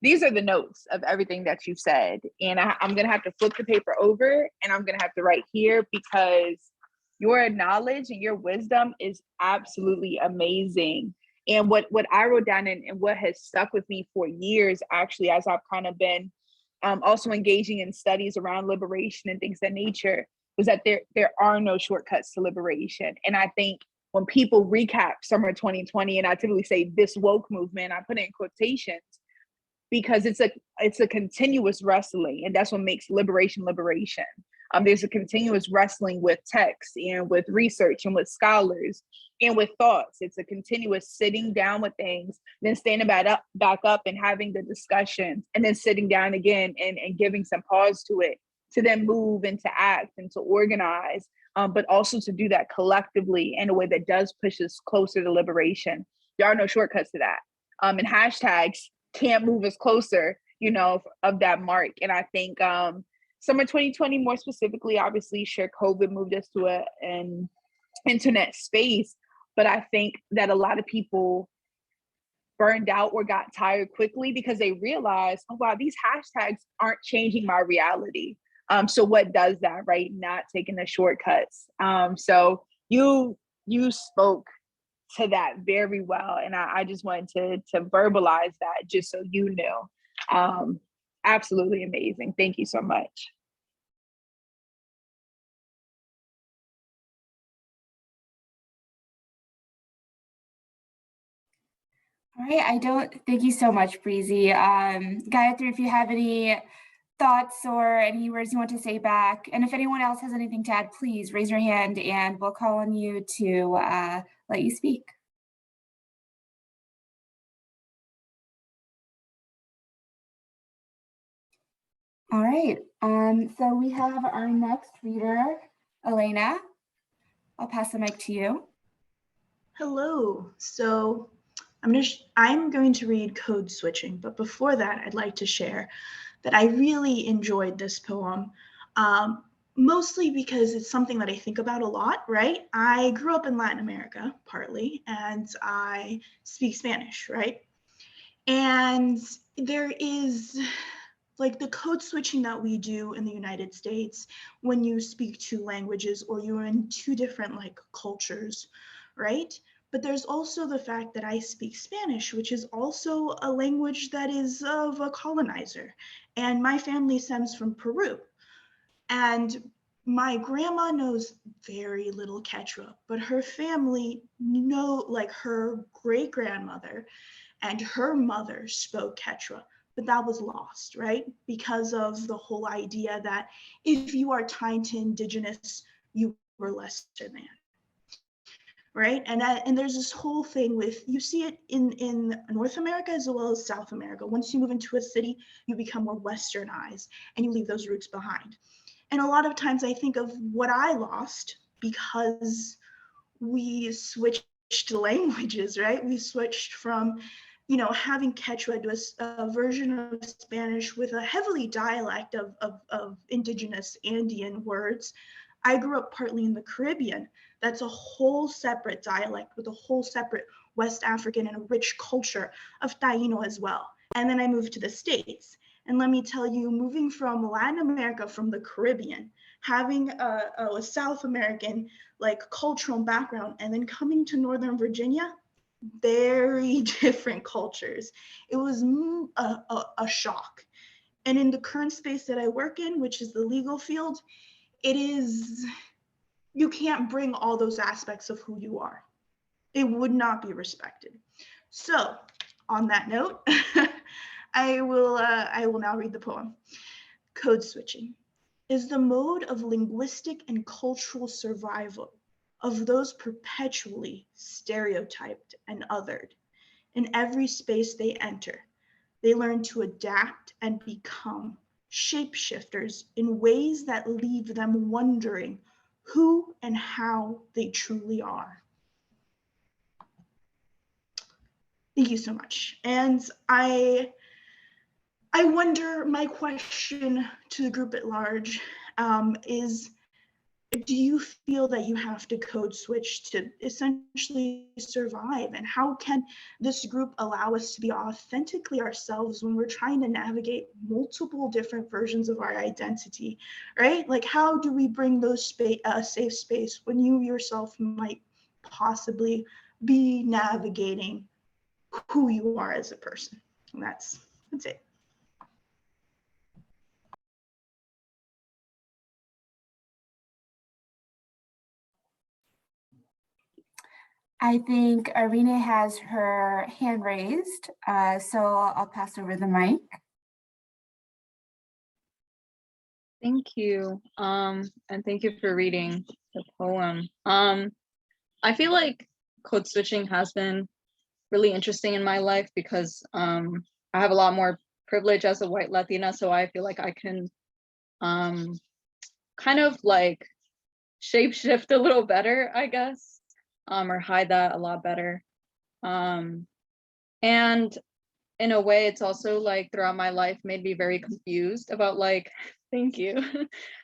Speaker 9: these are the notes of everything that you've said. And I'm going to have to flip the paper over and I'm going to have to write here, because your knowledge and your wisdom is absolutely amazing. And what I wrote down and what has stuck with me for years, actually, as I've kind of been also engaging in studies around liberation and things of that nature, was that there are no shortcuts to liberation. And I think when people recap summer 2020, and I typically say this woke movement, I put it in quotations, because it's a continuous wrestling, and that's what makes liberation. There's a continuous wrestling with text and with research and with scholars and with thoughts. It's a continuous sitting down with things, then standing back up and having the discussions, and then sitting down again and giving some pause to it, to then move and to act and to organize, but also to do that collectively in a way that does push us closer to liberation. There are no shortcuts to that. And hashtags can't move us closer, you know, of that mark. And I think summer 2020, more specifically, obviously, sure, COVID moved us to an internet space, but I think that a lot of people burned out or got tired quickly because they realized, oh wow, these hashtags aren't changing my reality. So what does that, right? Not taking the shortcuts. So you spoke to that very well, and I just wanted to verbalize that just so you knew. Absolutely amazing. Thank you so much.
Speaker 4: All right, thank you so much, Breezy. Gayatri, if you have any thoughts or any words you want to say back, and if anyone else has anything to add, please raise your hand and we'll call on you to let you speak. All right, so we have our next reader, Elena. I'll pass the mic to you.
Speaker 11: Hello. So I'm going to read Code Switching, but before that, I'd like to share that I really enjoyed this poem, mostly because it's something that I think about a lot, right? I grew up in Latin America, partly, and I speak Spanish, right? And there is like the code switching that we do in the United States when you speak two languages or you're in two different like cultures, right? But there's also the fact that I speak Spanish, which is also a language that is of a colonizer. And my family stems from Peru. And my grandma knows very little Quechua, but her family like her great grandmother and her mother spoke Quechua, but that was lost, right? Because of the whole idea that if you are tied to indigenous, you were lesser than. right? And there's this whole thing with, you see it in North America as well as South America. Once you move into a city, you become more westernized and you leave those roots behind. And a lot of times I think of what I lost because we switched languages, right? We switched from, you know, having Quechua to a version of Spanish with a heavily dialect of indigenous Andean words. I grew up partly in the Caribbean. That's a whole separate dialect with a whole separate West African and a rich culture of Taino as well. And then I moved to the States. And let me tell you, moving from Latin America, from the Caribbean, having a South American like cultural background, and then coming to Northern Virginia, very different cultures. It was a shock. And in the current space that I work in, which is the legal field, it is, you can't bring all those aspects of who you are. It would not be respected. So on that note, I will now read the poem. Code switching is the mode of linguistic and cultural survival of those perpetually stereotyped and othered. In every space they enter, they learn to adapt and become shapeshifters in ways that leave them wondering who and how they truly are. Thank you so much. And I wonder, my question to the group at large is, do you feel that you have to code switch to essentially survive? And how can this group allow us to be authentically ourselves when we're trying to navigate multiple different versions of our identity, right? Like, how do we bring those safe space when you yourself might possibly be navigating who you are as a person? And that's it.
Speaker 4: I think Arena has her hand raised, so I'll pass over the mic.
Speaker 8: Thank you. And thank you for reading the poem. I feel like code switching has been really interesting in my life because I have a lot more privilege as a white Latina, so I feel like I can kind of like shapeshift a little better, I guess. Or hide that a lot better. And in a way, it's also like throughout my life made me very confused about like, thank you,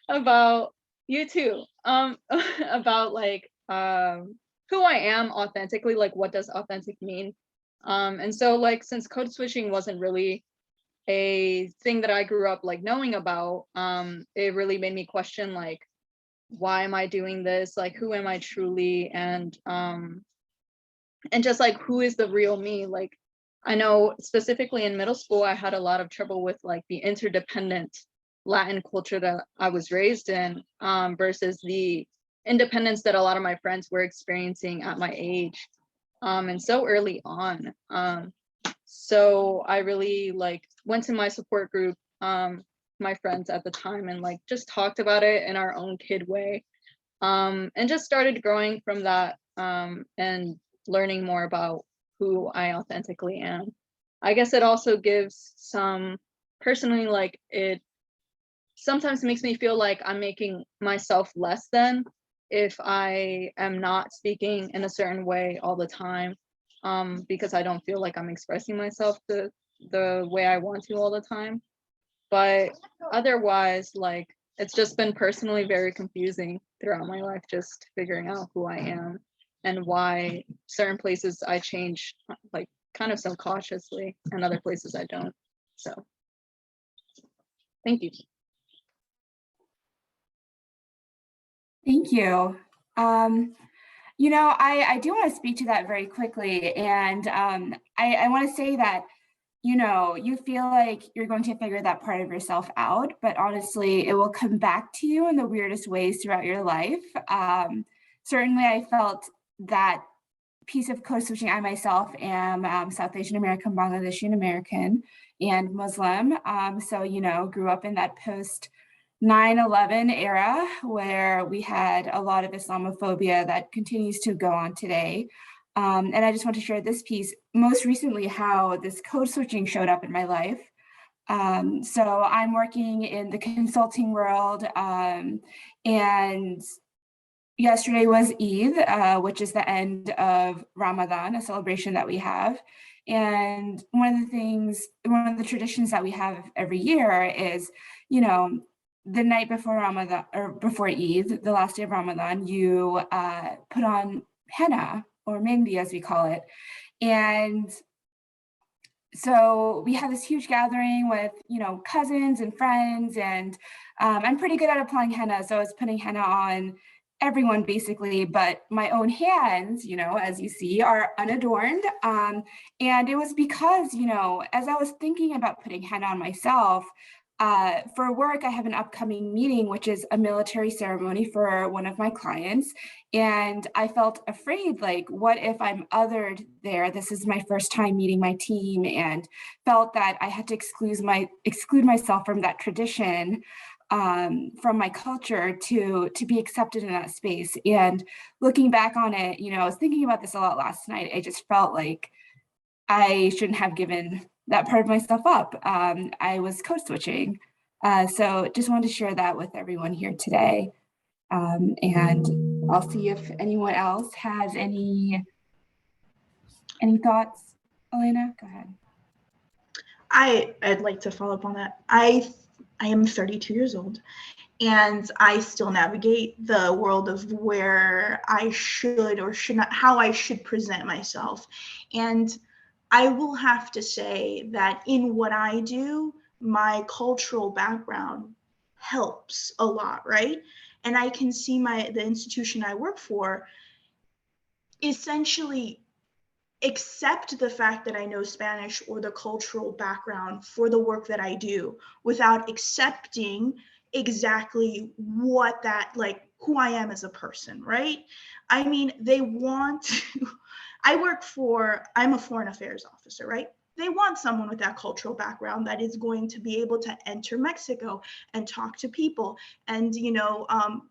Speaker 8: about you too, about like who I am authentically, like what does authentic mean? And so like, since code switching wasn't really a thing that I grew up like knowing about, it really made me question like, why am I doing this? Like, who am I truly? And just like, who is the real me? Like, I know specifically in middle school, I had a lot of trouble with like the interdependent Latin culture that I was raised in versus the independence that a lot of my friends were experiencing at my age and so early on. So I really like went to my support group, my friends at the time, and like just talked about it in our own kid way, and just started growing from that and learning more about who I authentically am. I guess it also gives some, personally, like it sometimes makes me feel like I'm making myself less than if I am not speaking in a certain way all the time, because I don't feel like I'm expressing myself the way I want to all the time. But otherwise, like, it's just been personally very confusing throughout my life, just figuring out who I am and why certain places I change like kind of subconsciously and other places I don't. So thank you.
Speaker 4: Thank you. You know, I do want to speak to that very quickly. And I want to say that, you know, you feel like you're going to figure that part of yourself out, but honestly, it will come back to you in the weirdest ways throughout your life. Certainly, I felt that piece of code switching. I myself am South Asian American, Bangladeshi American, and Muslim. So, you know, grew up in that post 9/11 era, where we had a lot of Islamophobia that continues to go on today. And I just want to share this piece, most recently, how this code switching showed up in my life. So I'm working in the consulting world, and yesterday was Eid, which is the end of Ramadan, a celebration that we have. And one of the traditions that we have every year is, the night before Ramadan, or before Eid, the last day of Ramadan, you put on henna, or mehndi as we call it. And so we have this huge gathering with, cousins and friends, and I'm pretty good at applying henna. So I was putting henna on everyone basically, but my own hands, as you see, are unadorned. And it was because, as I was thinking about putting henna on myself, for work, I have an upcoming meeting, which is a military ceremony for one of my clients. And I felt afraid, like, what if I'm othered there? This is my first time meeting my team, and felt that I had to exclude myself from that tradition, from my culture to be accepted in that space. And looking back on it, I was thinking about this a lot last night. I just felt like I shouldn't have given that part of myself up. I was code switching. So just wanted to share that with everyone here today. And I'll see if anyone else has any thoughts. Elena, go ahead.
Speaker 11: I'd like to follow up on that. I am 32 years old, and I still navigate the world of where I should or should not, how I should present myself. And I will have to say that in what I do, my cultural background helps a lot, right? And I can see the institution I work for essentially accept the fact that I know Spanish or the cultural background for the work that I do, without accepting exactly what that, like, who I am as a person, right? I mean, they want to, I'm a foreign affairs officer, right? They want someone with that cultural background that is going to be able to enter Mexico and talk to people and,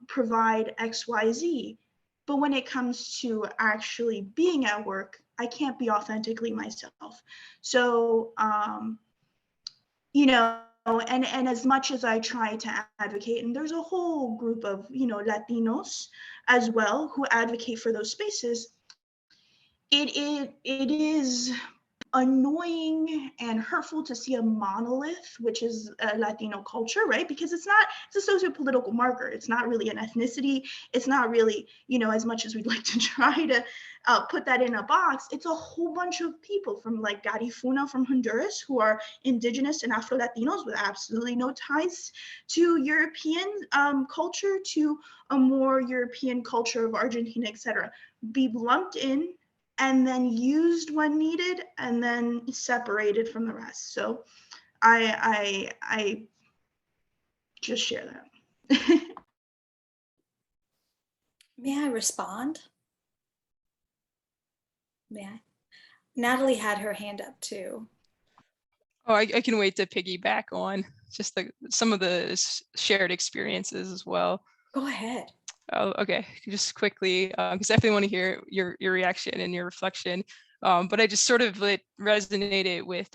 Speaker 11: provide XYZ. But when it comes to actually being at work, I can't be authentically myself. So, and as much as I try to advocate, and there's a whole group of, Latinos as well who advocate for those spaces, it is annoying and hurtful to see a monolith, which is a Latino culture, right? Because it's a socio-political marker. It's not really an ethnicity. It's not really, as much as we'd like to try to put that in a box, it's a whole bunch of people from, like, Garifuna from Honduras, who are indigenous and Afro-Latinos with absolutely no ties to European culture, to a more European culture of Argentina, etc., be lumped in and then used when needed, and then separated from the rest. So I just share that.
Speaker 5: May I respond? May I? Natalie had her hand up too.
Speaker 3: Oh, I can wait to piggyback on just some of the shared experiences as well.
Speaker 5: Go ahead.
Speaker 3: Oh, okay. Just quickly, because I definitely want to hear your reaction and your reflection. But I just sort of resonated with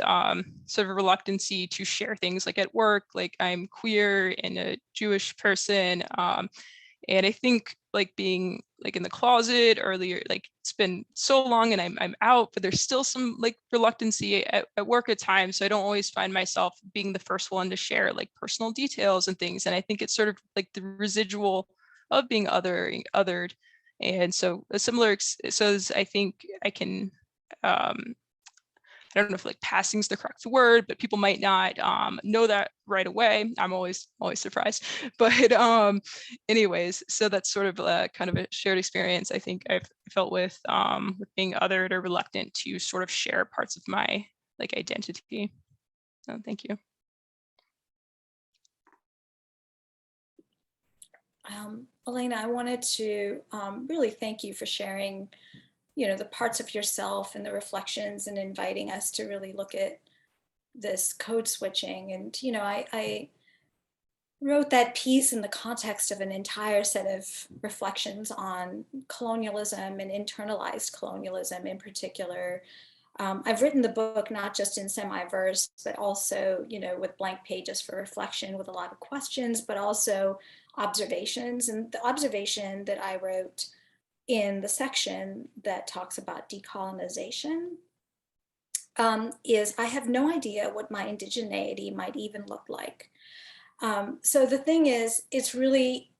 Speaker 3: sort of a reluctancy to share things like at work, like I'm queer and a Jewish person. And I think being in the closet earlier, it's been so long and I'm out, but there's still some reluctancy at work at times. So I don't always find myself being the first one to share personal details and things. And I think it's sort of the residual of being othered. And so a similar, so I think I can, I don't know if passing is the correct word, but people might not know that right away. I'm always surprised. But anyways, so that's sort of kind of a shared experience I think I've felt with being othered or reluctant to sort of share parts of my identity. So thank you.
Speaker 5: Elena, I wanted to really thank you for sharing, the parts of yourself and the reflections, and inviting us to really look at this code switching. And, wrote that piece in the context of an entire set of reflections on colonialism and internalized colonialism in particular. I've written the book not just in semi-verse, but also, with blank pages for reflection with a lot of questions, but also observations. And the observation that I wrote in the section that talks about decolonization is I have no idea what my indigeneity might even look like. So the thing is, it's really,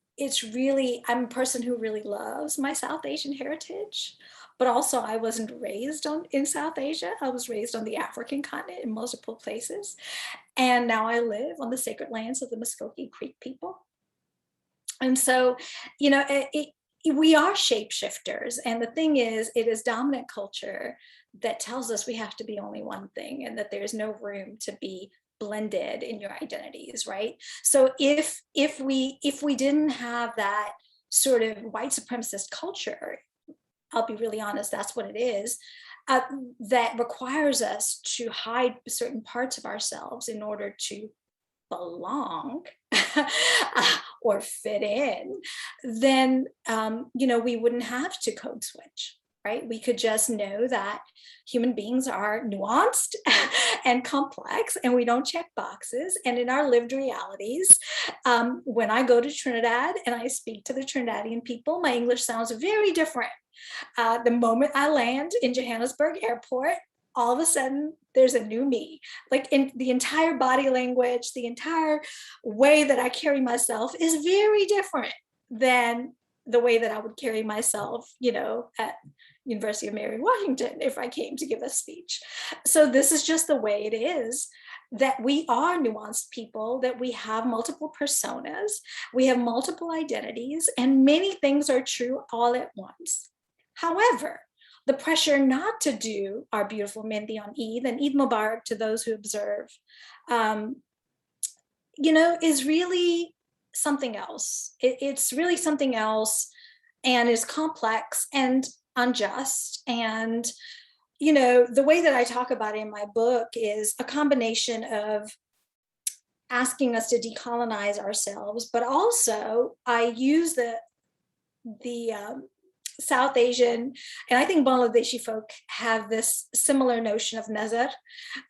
Speaker 5: I'm a person who really loves my South Asian heritage, but also I wasn't raised in South Asia. I was raised on the African continent in multiple places. And now I live on the sacred lands of the Muskogee Creek people. And so, we are shapeshifters. And the thing is, it is dominant culture that tells us we have to be only one thing and that there's no room to be blended in your identities, right? So if we didn't have that sort of white supremacist culture, I'll be really honest, that's what it is, that requires us to hide certain parts of ourselves in order to belong or fit in, then we wouldn't have to code switch, right? We could just know that human beings are nuanced and complex, and we don't check boxes. And in our lived realities, when I go to Trinidad and I speak to the Trinidadian people, my English sounds very different. The moment I land in Johannesburg airport, all of a sudden there's a new me. Like, in the entire body language, the entire way that I carry myself is very different than the way that I would carry myself, at University of Mary Washington if I came to give a speech. So this is just the way it is, that we are nuanced people, that we have multiple personas, we have multiple identities, and many things are true all at once. However, the pressure not to do our beautiful Mehndi on Eid, and Eid Mubarak to those who observe, is really something else. It's really something else, and is complex and unjust. And, the way that I talk about it in my book is a combination of asking us to decolonize ourselves, but also I use the South Asian, and I think Bangladeshi folk have this similar notion of nazar.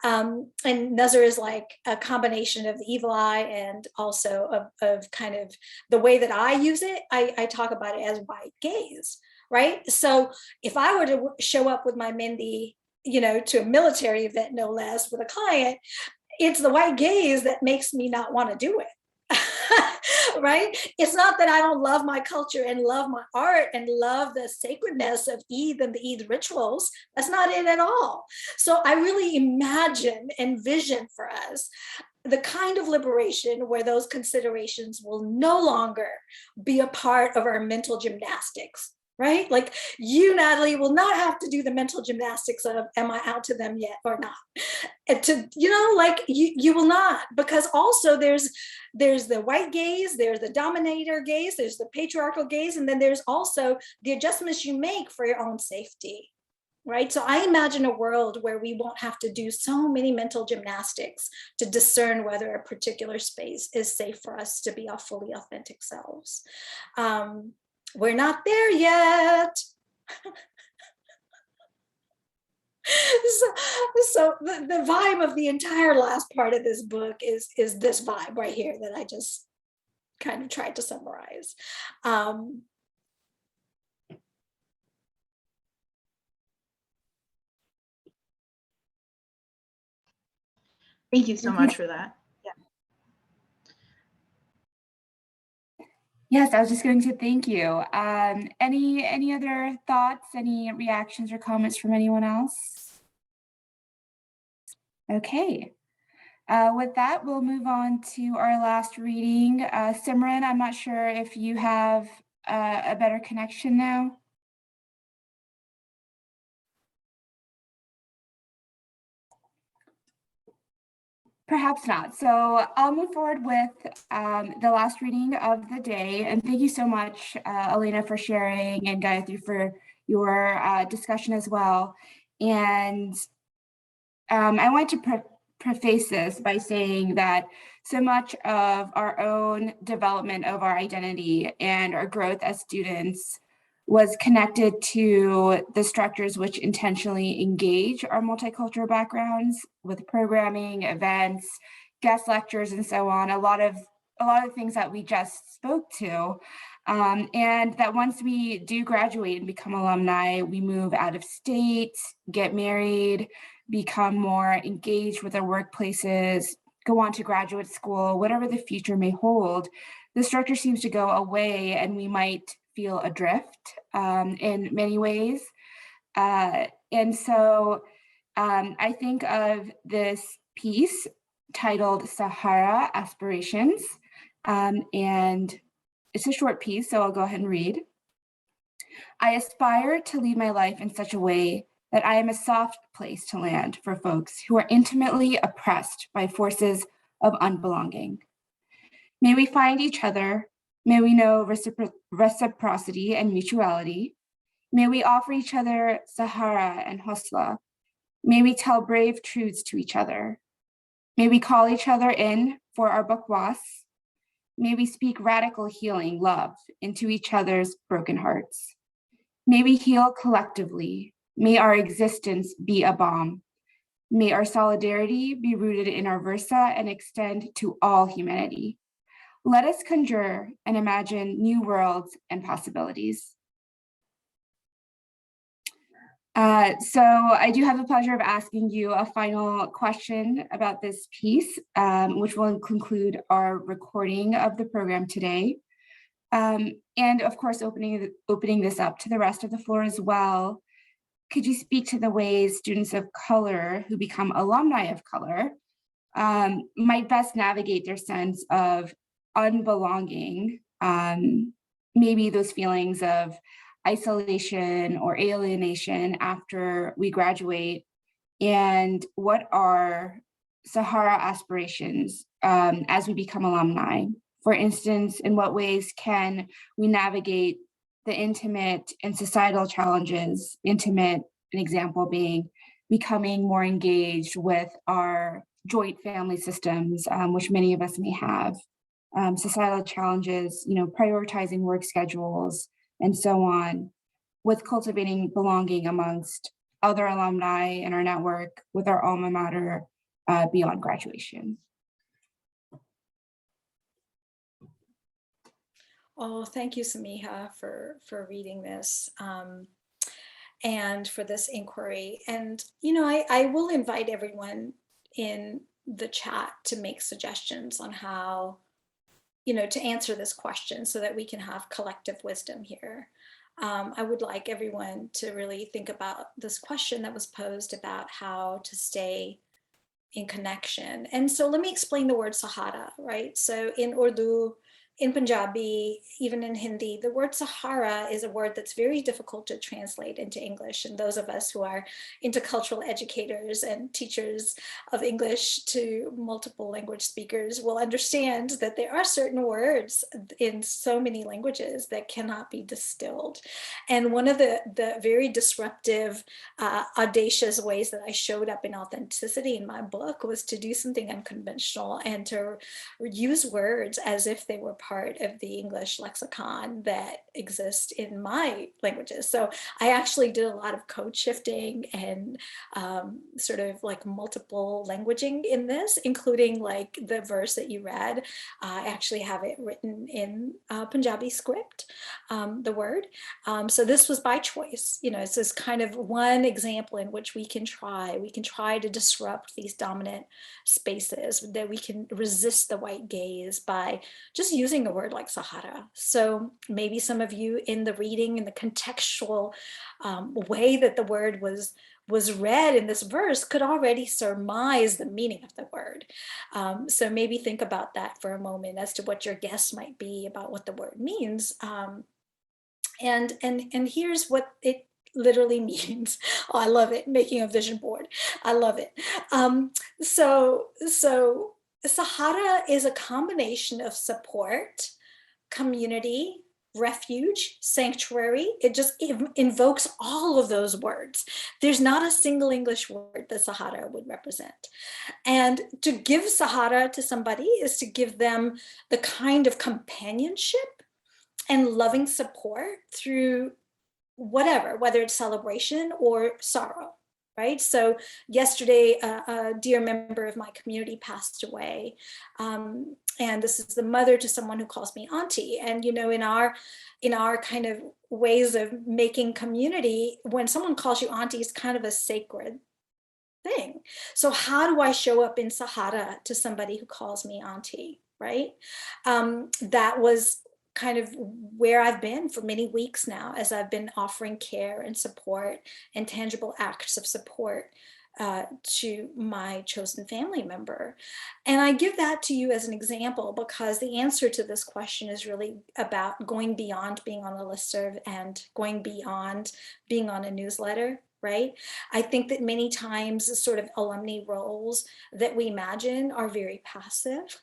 Speaker 5: And nazar is like a combination of the evil eye and also of kind of the way that I use it. I talk about it as white gaze, right? So if I were to show up with my Mehndi, to a military event, no less, with a client, it's the white gaze that makes me not want to do it. Right? It's not that I don't love my culture and love my art and love the sacredness of Eid and the Eid rituals. That's not it at all. So I really envision for us the kind of liberation where those considerations will no longer be a part of our mental gymnastics. Right? Like, you, Natalie, will not have to do the mental gymnastics of, am I out to them yet or not? And you will not, because also there's the white gaze, there's the dominator gaze, there's the patriarchal gaze, and then there's also the adjustments you make for your own safety. Right? So I imagine a world where we won't have to do so many mental gymnastics to discern whether a particular space is safe for us to be our fully authentic selves. We're not there yet. So the vibe of the entire last part of this book is this vibe right here that I just kind of tried to summarize.
Speaker 11: Thank you so much for that.
Speaker 4: Yes, I was just going to thank you. Any other thoughts, any reactions or comments from anyone else? Okay. With that, we'll move on to our last reading. Simran, I'm not sure if you have a better connection now. Perhaps not. So I'll move forward with the last reading of the day. And thank you so much, Elena, for sharing, and Gayatri for your discussion as well. And I wanted to preface this by saying that so much of our own development of our identity and our growth as students was connected to the structures which intentionally engage our multicultural backgrounds with programming, events, guest lectures, and so on. A lot of things that we just spoke to. And that once we do graduate and become alumni, we move out of state, get married, become more engaged with our workplaces, go on to graduate school, whatever the future may hold. The structure seems to go away and we might feel adrift in many ways. And so I think of this piece titled Sahara Aspirations, and it's a short piece, so I'll go ahead and read. I aspire to lead my life in such a way that I am a soft place to land for folks who are intimately oppressed by forces of unbelonging. May we find each other. May we know reciprocity and mutuality. May we offer each other Sahara and Hosla. May we tell brave truths to each other. May we call each other in for our bakwas. May we speak radical healing love into each other's broken hearts. May we heal collectively. May our existence be a balm. May our solidarity be rooted in our versa and extend to all humanity. Let us conjure and imagine new worlds and possibilities. So I do have the pleasure of asking you a final question about this piece, which will conclude our recording of the program today. And of course, opening this up to the rest of the floor as well. Could you speak to the ways students of color who become alumni of color might best navigate their sense of unbelonging, maybe those feelings of isolation or alienation after we graduate, and what are Sahara aspirations as we become alumni? For instance, in what ways can we navigate the intimate and societal challenges, intimate, an example being becoming more engaged with our joint family systems, which many of us may have, societal challenges, prioritizing work schedules, and so on, with cultivating belonging amongst other alumni in our network with our alma mater beyond graduation.
Speaker 5: Oh, thank you, Samiha, for reading this and for this inquiry. And, I will invite everyone in the chat to make suggestions on how, to answer this question so that we can have collective wisdom here. I would like everyone to really think about this question that was posed about how to stay in connection. And so let me explain the word Sahara, right? So in Urdu, in Punjabi, even in Hindi, the word Sahara is a word that's very difficult to translate into English. And those of us who are intercultural educators and teachers of English to multiple language speakers will understand that there are certain words in so many languages that cannot be distilled. And one of the very disruptive, audacious ways that I showed up in authenticity in my book was to do something unconventional and to use words as if they were part of the English lexicon that exists in my languages. So I actually did a lot of code shifting and sort of like multiple languaging in this, including like the verse that you read. I actually have it written in Punjabi script, the word. So this was by choice. It's this kind of one example in which we can try to disrupt these dominant spaces, that we can resist the white gaze by just using the word like Sahara. So maybe some of you in the reading, in the contextual way that the word was read in this verse could already surmise the meaning of the word. So maybe think about that for a moment as to what your guess might be about what the word means. And here's what it literally means. Oh, I love it. Making a vision board. I love it. So Sahara is a combination of support, community, refuge, sanctuary. It just invokes all of those words. There's not a single English word that Sahara would represent. And to give Sahara to somebody is to give them the kind of companionship and loving support through whatever, whether it's celebration or sorrow. Right. So yesterday, a dear member of my community passed away. And this is the mother to someone who calls me auntie. And, you know, in our kind of ways of making community, when someone calls you auntie, it's kind of a sacred thing. So how do I show up in Sahara to somebody who calls me auntie? Right. That was kind of where I've been for many weeks now, as I've been offering care and support and tangible acts of support to my chosen family member. And I give that to you as an example because the answer to this question is really about going beyond being on a listserv and going beyond being on a newsletter. Right? I think that many times the sort of alumni roles that we imagine are very passive.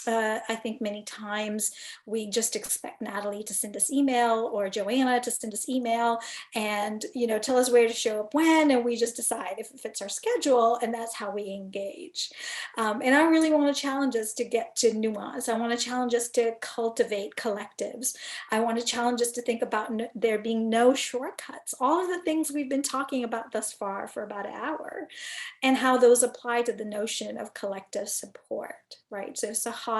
Speaker 5: I think many times we just expect Natalie to send us email or Joanna to send us email and, you know, tell us where to show up when, and we just decide if it fits our schedule, and that's how we engage. And I really want to challenge us to get to nuance. I want to challenge us to cultivate collectives. I want to challenge us to think about there being no shortcuts, all of the things we've been talking about thus far for about an hour, and how those apply to the notion of collective support, right? So Sahara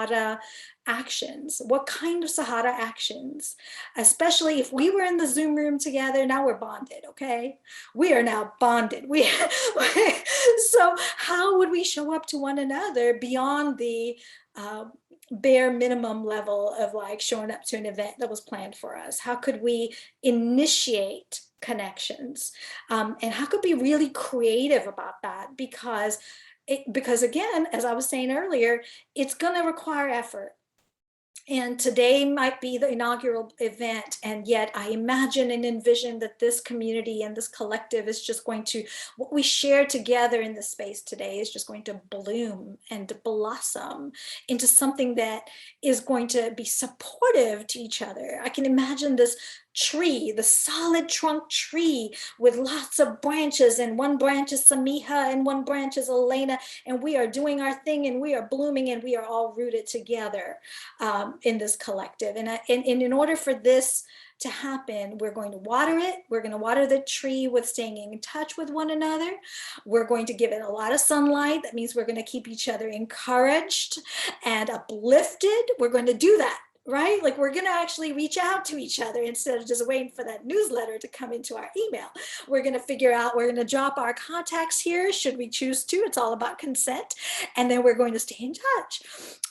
Speaker 5: actions. What kind of Sahara actions? Especially if we were in the Zoom room together, now we're bonded, okay? We are now bonded. So how would we show up to one another beyond the bare minimum level of like showing up to an event that was planned for us? How could we initiate connections? And how could we be really creative about that? Because again, as I was saying earlier, it's going to require effort. And today might be the inaugural event. And yet I imagine and envision that this community and this collective is just going to, what we share together in this space today is just going to bloom and blossom into something that is going to be supportive to each other. I can imagine this tree, the solid trunk tree with lots of branches, and one branch is Samiha and one branch is Elena, and we are doing our thing and we are blooming and we are all rooted together in this collective. And in order for this to happen, we're going to water it. We're going to water the tree with staying in touch with one another. We're going to give it a lot of sunlight. That means we're going to keep each other encouraged and uplifted. We're going to do that. Right? Like we're going to actually reach out to each other instead of just waiting for that newsletter to come into our email. We're going to figure out, we're going to drop our contacts here should we choose to. It's all about consent. And then we're going to stay in touch.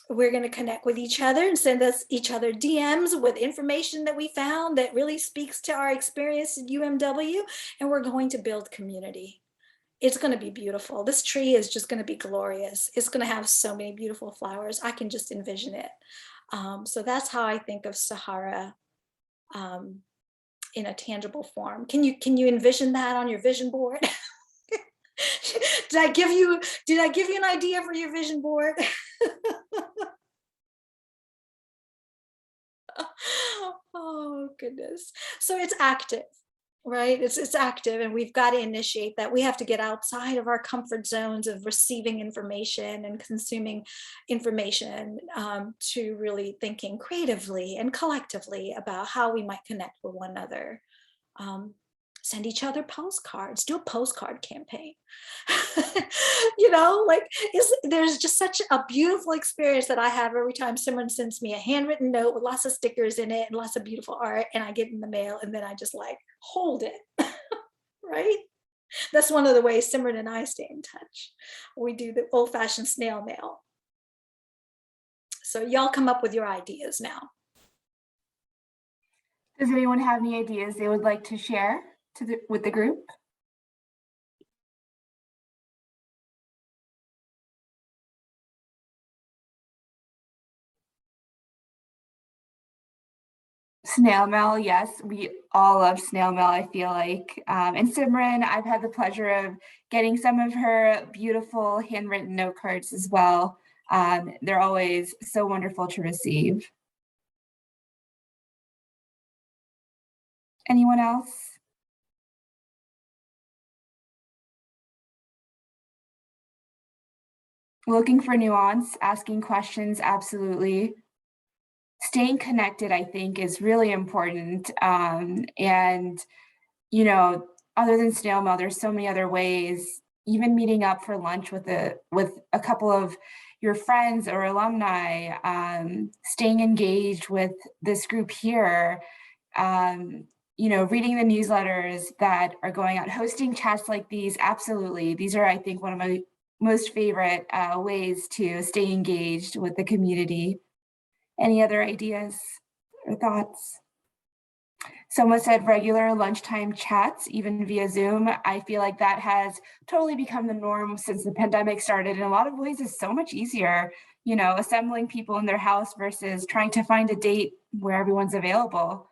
Speaker 5: We're going to connect with each other and send us each other DMs with information that we found that really speaks to our experience at UMW. And we're going to build community. It's going to be beautiful. This tree is just going to be glorious. It's going to have so many beautiful flowers. I can just envision it. So that's how I think of Sahara in a tangible form. Can you envision that on your vision board? Did I give you an idea for your vision board? Oh goodness. So it's active. Right? It's active, and we've got to initiate that. We have to get outside of our comfort zones of receiving information and consuming information to really thinking creatively and collectively about how we might connect with one another. Send each other postcards, do a postcard campaign. You know, like there's just such a beautiful experience that I have every time someone sends me a handwritten note with lots of stickers in it and lots of beautiful art, and I get in the mail, and then I just like hold it. Right? That's one of the ways Simran and I stay in touch. We do the old-fashioned snail mail. So y'all come up with your ideas now.
Speaker 4: Does anyone have any ideas they would like to share with the group? Snail mail, yes, we all love snail mail, I feel like. And Simran, I've had the pleasure of getting some of her beautiful handwritten note cards as well. They're always so wonderful to receive. Anyone else? Looking for nuance, asking questions, absolutely. Staying connected, I think, is really important. And, you know, other than snail mail, there's so many other ways. Even meeting up for lunch with a couple of your friends or alumni, staying engaged with this group here, you know, reading the newsletters that are going out, hosting chats like these, absolutely. These are, I think, one of my most favorite ways to stay engaged with the community. Any other ideas or thoughts? Someone said regular lunchtime chats, even via Zoom. I feel like that has totally become the norm since the pandemic started. In a lot of ways, it's so much easier, you know, assembling people in their house versus trying to find a date where everyone's available.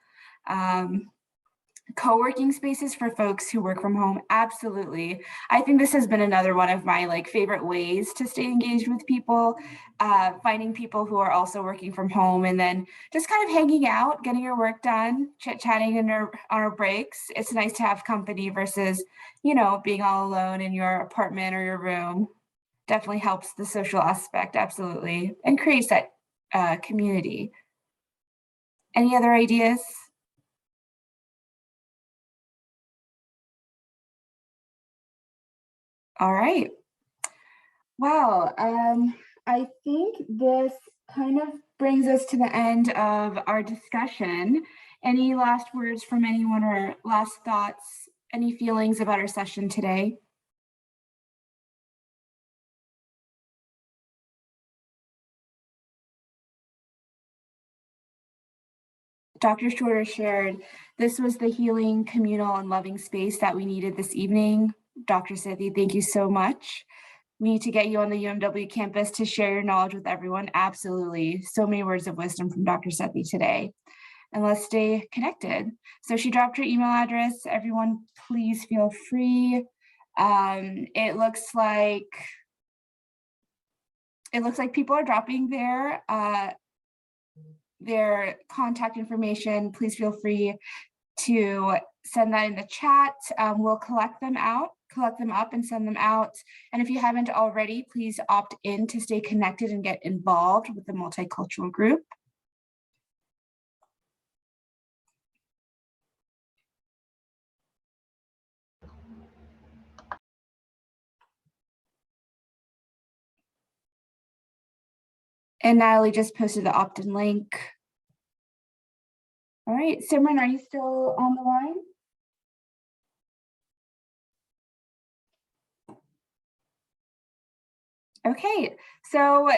Speaker 4: Co-working spaces for folks who work from home, absolutely. I think this has been another one of my favorite ways to stay engaged with people, finding people who are also working from home and then just kind of hanging out, getting your work done, chit-chatting on our breaks. It's nice to have company versus, you know, being all alone in your apartment or your room. Definitely helps the social aspect, absolutely, and creates that community. Any other ideas? All right. Wow. I think this kind of brings us to the end of our discussion. Any last words from anyone or last thoughts, any feelings about our session today? Dr. Shorter shared, this was the healing, communal, and loving space that we needed this evening. Dr. Sethi, thank you so much. We need to get you on the UMW campus to share your knowledge with everyone. Absolutely. So many words of wisdom from Dr. Sethi today. And let's stay connected. So she dropped her email address. Everyone, please feel free. It looks like people are dropping their contact information. Please feel free to send that in the chat. We'll collect them up and send them out. And if you haven't already, please opt in to stay connected and get involved with the multicultural group. And Natalie just posted the opt-in link. All right, Simran, are you still on the line? Okay, so